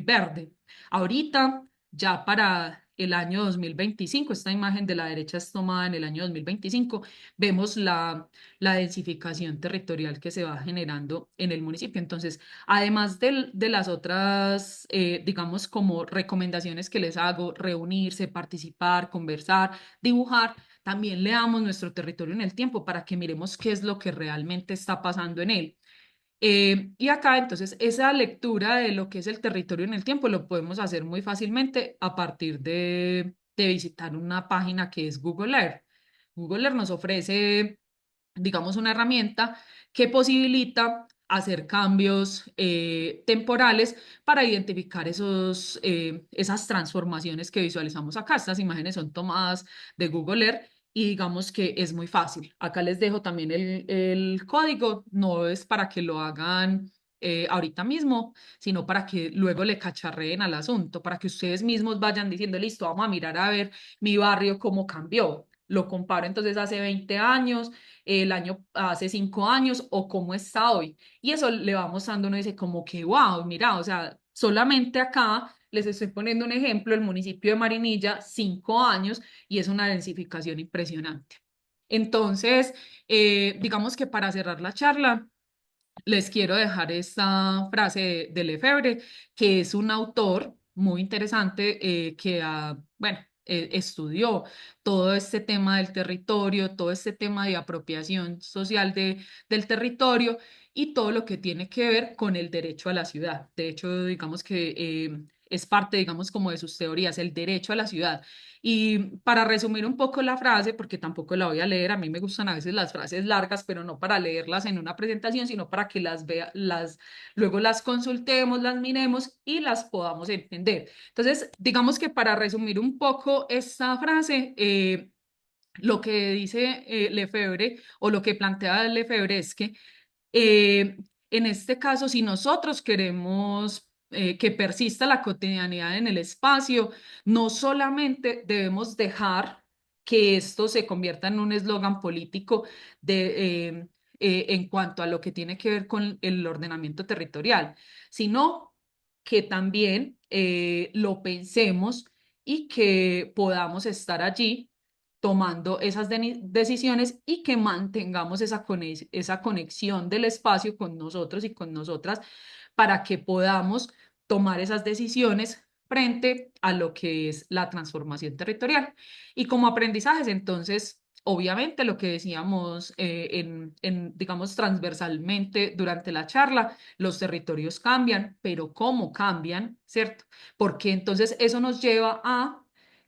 verde. Ahorita, ya para el año 2025. Esta imagen de la derecha es tomada en el año 2025. Vemos la densificación territorial que se va generando en el municipio. Entonces, además de las otras, digamos, como recomendaciones que les hago, reunirse, participar, conversar, dibujar, también leamos nuestro territorio en el tiempo para que miremos qué es lo que realmente está pasando en él. Y acá, entonces, esa lectura de lo que es el territorio en el tiempo lo podemos hacer muy fácilmente a partir de visitar una página que es Google Earth. Google Earth nos ofrece, digamos, una herramienta que posibilita hacer cambios temporales para identificar esas transformaciones que visualizamos acá. Estas imágenes son tomadas de Google Earth y digamos que es muy fácil. Acá les dejo también el código, no es para que lo hagan ahorita mismo, sino para que luego le cacharreen al asunto, para que ustedes mismos vayan diciendo, listo, vamos a mirar a ver mi barrio cómo cambió. Lo comparo entonces hace 20 años, hace 5 años o cómo está hoy. Y eso le va mostrando, uno dice como que, wow, mira, o sea, solamente acá les estoy poniendo un ejemplo, el municipio de Marinilla, 5 años, y es una densificación impresionante. Entonces, digamos que para cerrar la charla, les quiero dejar esta frase de Lefebvre, que es un autor muy interesante bueno, estudió todo este tema del territorio, todo este tema de apropiación social del territorio y todo lo que tiene que ver con el derecho a la ciudad. De hecho, digamos que es parte, digamos, como de sus teorías, el derecho a la ciudad. Y para resumir un poco la frase, porque tampoco la voy a leer, a mí me gustan a veces las frases largas, pero no para leerlas en una presentación, sino para que las vea, luego las consultemos, las miremos y las podamos entender. Entonces, digamos que para resumir un poco esta frase, lo que dice Lefebvre o lo que plantea Lefebvre es que eh, en este caso, si nosotros queremos que persista la cotidianidad en el espacio, no solamente debemos dejar que esto se convierta en un eslogan político en cuanto a lo que tiene que ver con el ordenamiento territorial, sino que también lo pensemos y que podamos estar allí tomando esas decisiones y que mantengamos esa conexión del espacio con nosotros y con nosotras para que podamos tomar esas decisiones frente a lo que es la transformación territorial. Y como aprendizajes, entonces, obviamente lo que decíamos digamos, transversalmente durante la charla, los territorios cambian, pero ¿cómo cambian? ¿Cierto? Porque entonces eso nos lleva a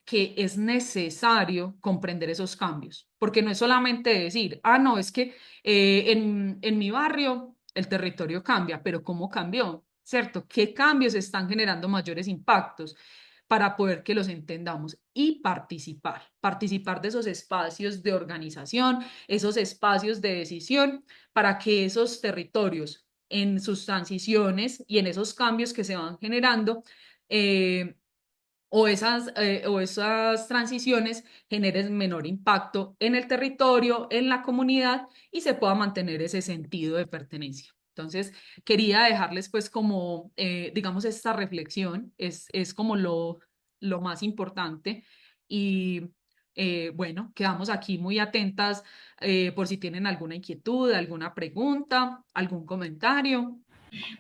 que es necesario comprender esos cambios, porque no es solamente decir, ah, no, es que en mi barrio el territorio cambia, pero ¿cómo cambió? ¿Cierto? ¿Qué cambios están generando mayores impactos para poder que los entendamos y participar de esos espacios de organización, esos espacios de decisión, para que esos territorios en sus transiciones y en esos cambios que se van generando, eh, o esas transiciones generen menor impacto en el territorio, en la comunidad y se pueda mantener ese sentido de pertenencia. Entonces, quería dejarles pues como, digamos, esta reflexión, es como lo más importante y bueno, quedamos aquí muy atentas por si tienen alguna inquietud, alguna pregunta, algún comentario.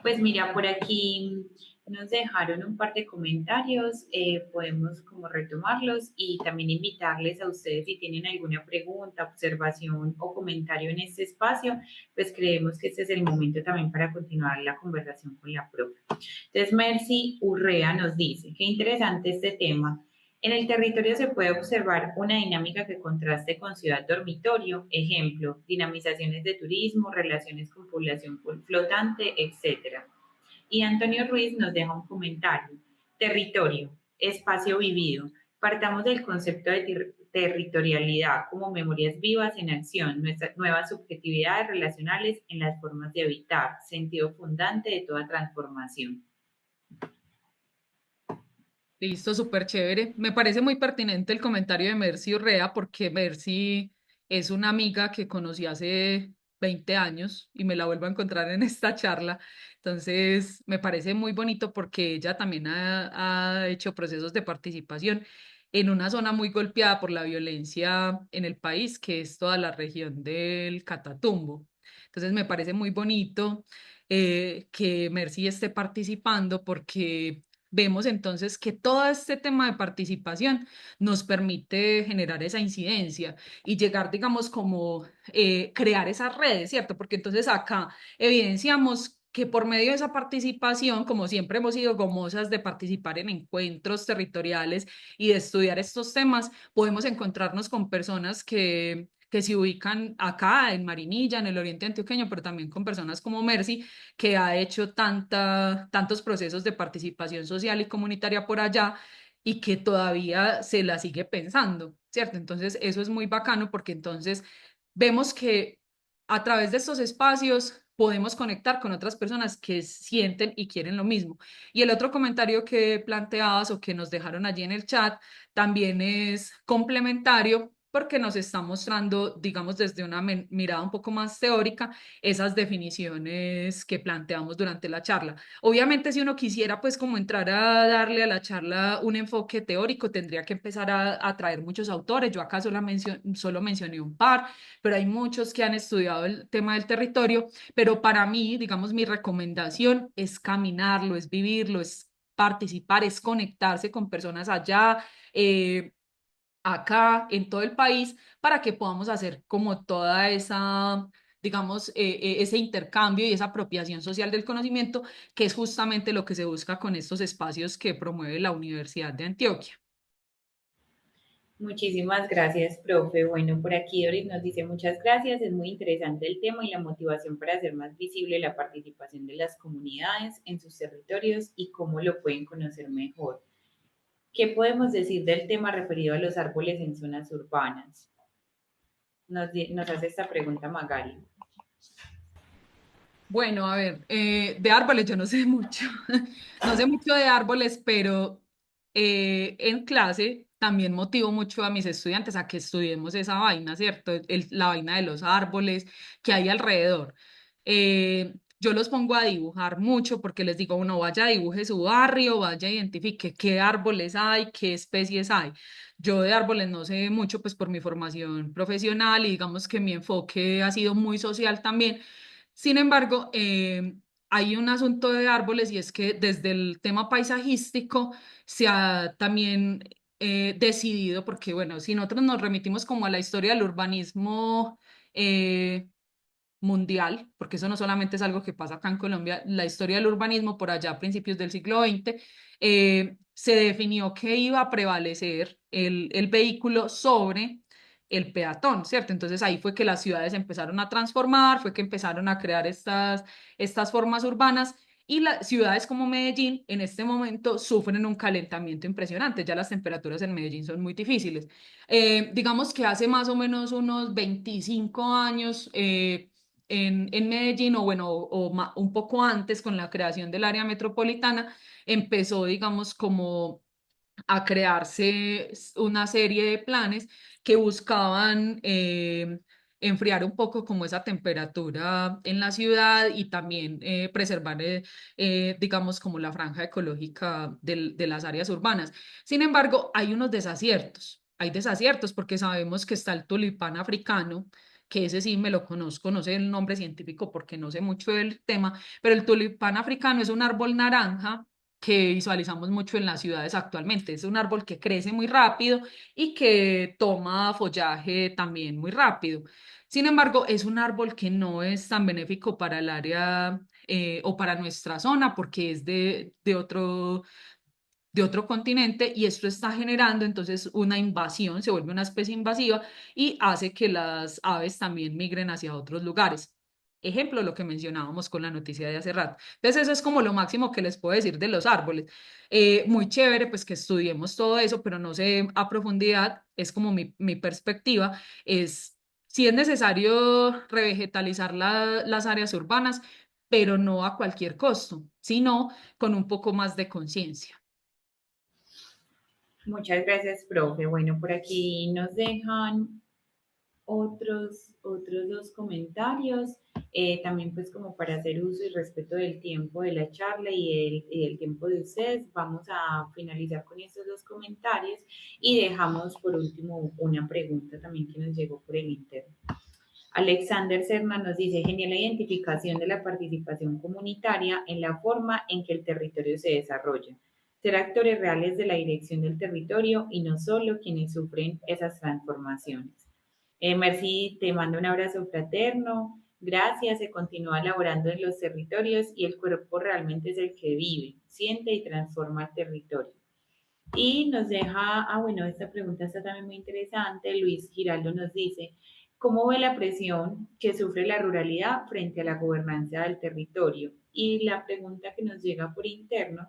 Pues mira, por aquí nos dejaron un par de comentarios, podemos como retomarlos y también invitarles a ustedes si tienen alguna pregunta, observación o comentario en este espacio, pues creemos que este es el momento también para continuar la conversación con la profe. Entonces, Mercy Urrea nos dice, qué interesante este tema. En el territorio se puede observar una dinámica que contraste con ciudad dormitorio, ejemplo, dinamizaciones de turismo, relaciones con población flotante, etc. Y Antonio Ruiz nos deja un comentario. Territorio, espacio vivido. Partamos del concepto de territorialidad como memorias vivas en acción, nuestras nuevas subjetividades relacionales en las formas de habitar, sentido fundante de toda transformación. Listo, súper chévere. Me parece muy pertinente el comentario de Mercy Urrea porque Mercy es una amiga que conocí hace 20 años y me la vuelvo a encontrar en esta charla. Entonces, me parece muy bonito porque ella también ha hecho procesos de participación en una zona muy golpeada por la violencia en el país, que es toda la región del Catatumbo. Entonces, me parece muy bonito que Mercy esté participando porque vemos entonces que todo este tema de participación nos permite generar esa incidencia y llegar, digamos, como crear esas redes, ¿cierto? Porque entonces acá evidenciamos que por medio de esa participación, como siempre hemos sido gomosas de participar en encuentros territoriales y de estudiar estos temas, podemos encontrarnos con personas que se ubican acá en Marinilla, en el oriente antioqueño, pero también con personas como Mercy, que ha hecho tantos procesos de participación social y comunitaria por allá y que todavía se la sigue pensando, ¿cierto? Entonces, eso es muy bacano porque entonces vemos que a través de estos espacios podemos conectar con otras personas que sienten y quieren lo mismo. Y el otro comentario que planteabas o que nos dejaron allí en el chat también es complementario porque nos está mostrando, digamos, desde una mirada un poco más teórica, esas definiciones que planteamos durante la charla. Obviamente, si uno quisiera, pues, como entrar a darle a la charla un enfoque teórico, tendría que empezar a traer muchos autores. Yo acá solo mencioné un par, pero hay muchos que han estudiado el tema del territorio. Pero para mí, digamos, mi recomendación es caminarlo, es vivirlo, es participar, es conectarse con personas allá. Acá en todo el país para que podamos hacer como toda esa, digamos, ese intercambio y esa apropiación social del conocimiento, que es justamente lo que se busca con estos espacios que promueve la Universidad de Antioquia. Muchísimas gracias, profe. Bueno, por aquí Doris nos dice muchas gracias. Es muy interesante el tema y la motivación para hacer más visible la participación de las comunidades en sus territorios y cómo lo pueden conocer mejor. ¿Qué podemos decir del tema referido a los árboles en zonas urbanas? Nos hace esta pregunta Magali. Bueno, a ver, de árboles yo no sé mucho, no sé mucho de árboles, pero en clase también motivo mucho a mis estudiantes a que estudiemos esa vaina, ¿cierto? La vaina de los árboles que hay alrededor. Yo los pongo a dibujar mucho porque les digo, uno vaya, dibuje su barrio, vaya, identifique qué árboles hay, qué especies hay. Yo de árboles no sé mucho, pues por mi formación profesional y digamos que mi enfoque ha sido muy social también. Sin embargo, hay un asunto de árboles y es que desde el tema paisajístico se ha también decidido, porque bueno, si nosotros nos remitimos como a la historia del urbanismo eh, mundial, porque eso no solamente es algo que pasa acá en Colombia, la historia del urbanismo por allá a principios del siglo XX, se definió que iba a prevalecer el vehículo sobre el peatón, ¿cierto? Entonces ahí fue que las ciudades empezaron a transformar, fue que empezaron a crear estas formas urbanas y las ciudades como Medellín en este momento sufren un calentamiento impresionante, ya las temperaturas en Medellín son muy difíciles. Digamos que hace más o menos unos 25 años, en Medellín, o bueno, un poco antes con la creación del área metropolitana, empezó, digamos, como a crearse una serie de planes que buscaban enfriar un poco como esa temperatura en la ciudad y también preservar, digamos, como la franja ecológica de las áreas urbanas. Sin embargo, hay unos desaciertos. Hay desaciertos porque sabemos que está el tulipán africano, que ese sí me lo conozco, no sé el nombre científico porque no sé mucho del tema, pero el tulipán africano es un árbol naranja que visualizamos mucho en las ciudades actualmente. Es un árbol que crece muy rápido y que toma follaje también muy rápido. Sin embargo, es un árbol que no es tan benéfico para el área o para nuestra zona porque es de otro continente y esto está generando entonces una invasión, se vuelve una especie invasiva y hace que las aves también migren hacia otros lugares. Ejemplo, lo que mencionábamos con la noticia de hace rato. Entonces, eso es como lo máximo que les puedo decir de los árboles. Muy chévere, pues que estudiemos todo eso, pero no sé a profundidad, es como mi perspectiva, es si es necesario revegetalizar las áreas urbanas, pero no a cualquier costo, sino con un poco más de conciencia. Muchas gracias, profe. Bueno, por aquí nos dejan otros dos comentarios. También pues como para hacer uso y respeto del tiempo de la charla y el tiempo de ustedes, vamos a finalizar con estos dos comentarios y dejamos por último una pregunta también que nos llegó por el interno. Alexander Serna nos dice, genial la identificación de la participación comunitaria en la forma en que el territorio se desarrolla. Ser actores reales de la dirección del territorio y no solo quienes sufren esas transformaciones. Mercy, te mando un abrazo fraterno. Gracias, se continúa laborando en los territorios y el cuerpo realmente es el que vive, siente y transforma el territorio. Y nos deja, bueno, esta pregunta está también muy interesante. Luis Giraldo nos dice, ¿cómo ve la presión que sufre la ruralidad frente a la gobernanza del territorio? Y la pregunta que nos llega por interno,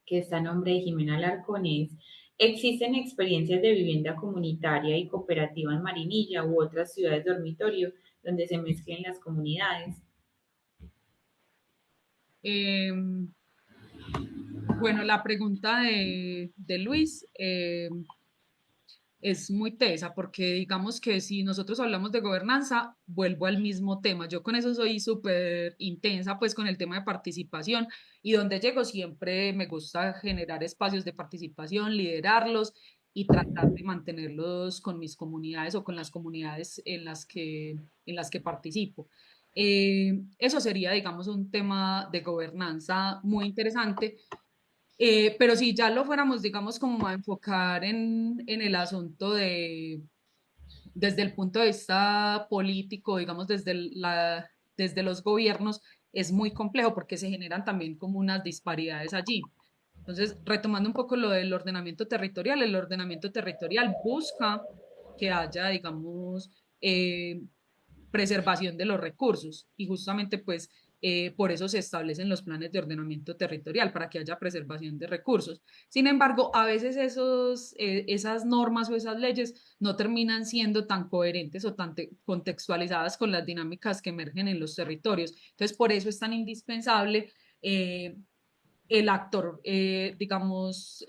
que está a nombre de Jimena Alarcón, es, ¿existen experiencias de vivienda comunitaria y cooperativa en Marinilla u otras ciudades dormitorio donde se mezclen las comunidades? Bueno, la pregunta de Luis es muy tesa porque digamos que si nosotros hablamos de gobernanza, vuelvo al mismo tema. Yo con eso soy súper intensa pues con el tema de participación y donde llego siempre me gusta generar espacios de participación, liderarlos y tratar de mantenerlos con mis comunidades o con las comunidades en las que participo. Eso sería, digamos, un tema de gobernanza muy interesante, pero si ya lo fuéramos, digamos, como a enfocar en el asunto desde el punto de vista político, digamos, desde los gobiernos, es muy complejo porque se generan también como unas disparidades allí. Entonces, retomando un poco lo del ordenamiento territorial, el ordenamiento territorial busca que haya, digamos, preservación de los recursos y justamente pues por eso se establecen los planes de ordenamiento territorial, para que haya preservación de recursos. Sin embargo, a veces esas normas o esas leyes no terminan siendo tan coherentes o tan contextualizadas con las dinámicas que emergen en los territorios. Entonces, por eso es tan indispensable el actor, digamos,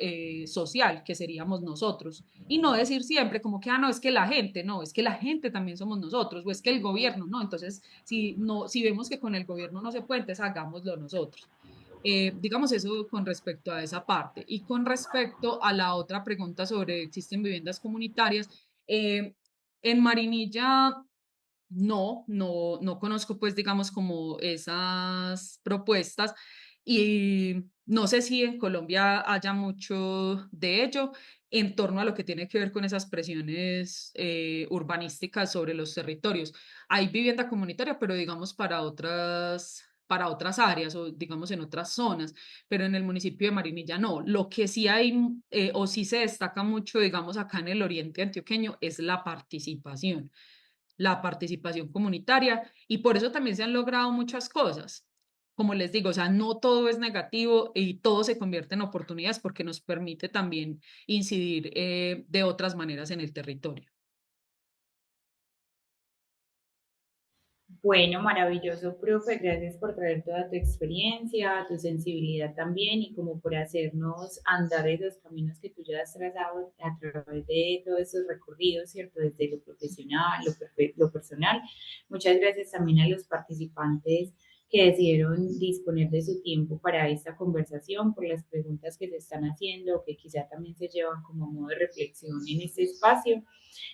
social, que seríamos nosotros. Y no decir siempre como que, no, es que la gente, no, es que la gente también somos nosotros, o es que el gobierno, no. Entonces, si, no, si vemos que con el gobierno no se puede, entonces hagámoslo nosotros. Digamos eso con respecto a esa parte. Y con respecto a la otra pregunta sobre existen viviendas comunitarias, en Marinilla no conozco pues digamos como esas propuestas y no sé si en Colombia haya mucho de ello en torno a lo que tiene que ver con esas presiones urbanísticas sobre los territorios. Hay vivienda comunitaria, pero digamos para otras áreas o digamos en otras zonas, pero en el municipio de Marinilla no. Lo que sí hay o sí se destaca mucho, digamos acá en el oriente antioqueño, es la participación comunitaria y por eso también se han logrado muchas cosas. Como les digo, o sea, no todo es negativo y todo se convierte en oportunidades porque nos permite también incidir de otras maneras en el territorio. Bueno, maravilloso, profe. Gracias por traer toda tu experiencia, tu sensibilidad también y como por hacernos andar esos caminos que tú ya has trazado a través de todos esos recorridos, ¿cierto? Desde lo profesional, lo personal. Muchas gracias también a los participantes que decidieron disponer de su tiempo para esta conversación, por las preguntas que se están haciendo, que quizá también se llevan como modo de reflexión en este espacio.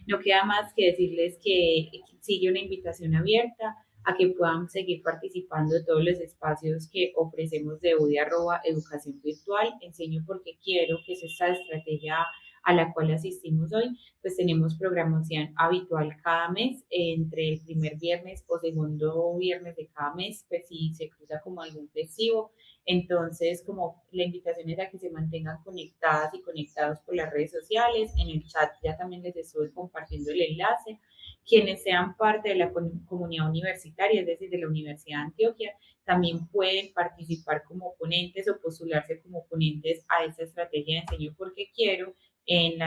No queda más que decirles que sigue una invitación abierta a que puedan seguir participando de todos los espacios que ofrecemos de UDI Educación Virtual. Enseño porque quiero, que es esta estrategia a la cual asistimos hoy, pues tenemos programación habitual cada mes, entre el primer viernes o segundo viernes de cada mes, pues si se cruza como algún festivo. Entonces, como la invitación es a que se mantengan conectadas y conectados por las redes sociales. En el chat ya también les estoy compartiendo el enlace. Quienes sean parte de la comunidad universitaria, es decir, de la Universidad de Antioquia, también pueden participar como ponentes o postularse como ponentes a esta estrategia de enseño porque quiero. En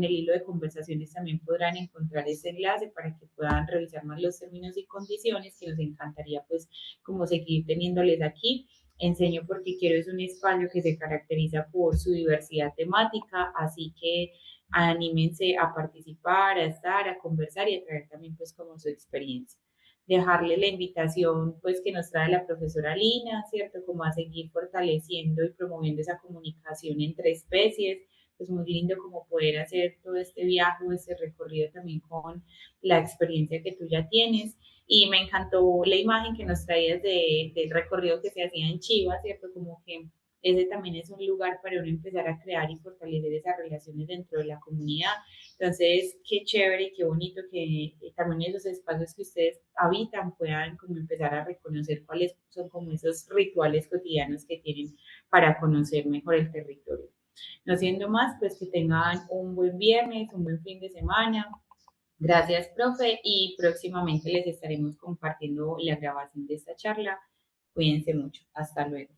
el hilo de conversaciones también podrán encontrar ese enlace para que puedan revisar más los términos y condiciones que nos encantaría pues como seguir teniéndoles aquí Enseño porque quiero es un espacio que se caracteriza por su diversidad temática, así que anímense a participar, a estar, a conversar y a traer también pues como su experiencia. Dejarle la invitación pues que nos trae la profesora Lina, ¿cierto? Como a seguir fortaleciendo y promoviendo esa comunicación entre especies. Es muy lindo como poder hacer todo este viaje o este recorrido también con la experiencia que tú ya tienes. Y me encantó la imagen que nos traías del recorrido que se hacía en Chiva, ¿cierto? Como que ese también es un lugar para uno empezar a crear y fortalecer esas relaciones dentro de la comunidad. Entonces, qué chévere y qué bonito que también esos espacios que ustedes habitan puedan como empezar a reconocer cuáles son como esos rituales cotidianos que tienen para conocer mejor el territorio. No siendo más, pues que tengan un buen viernes, un buen fin de semana. Gracias, profe, y próximamente les estaremos compartiendo la grabación de esta charla. Cuídense mucho. Hasta luego.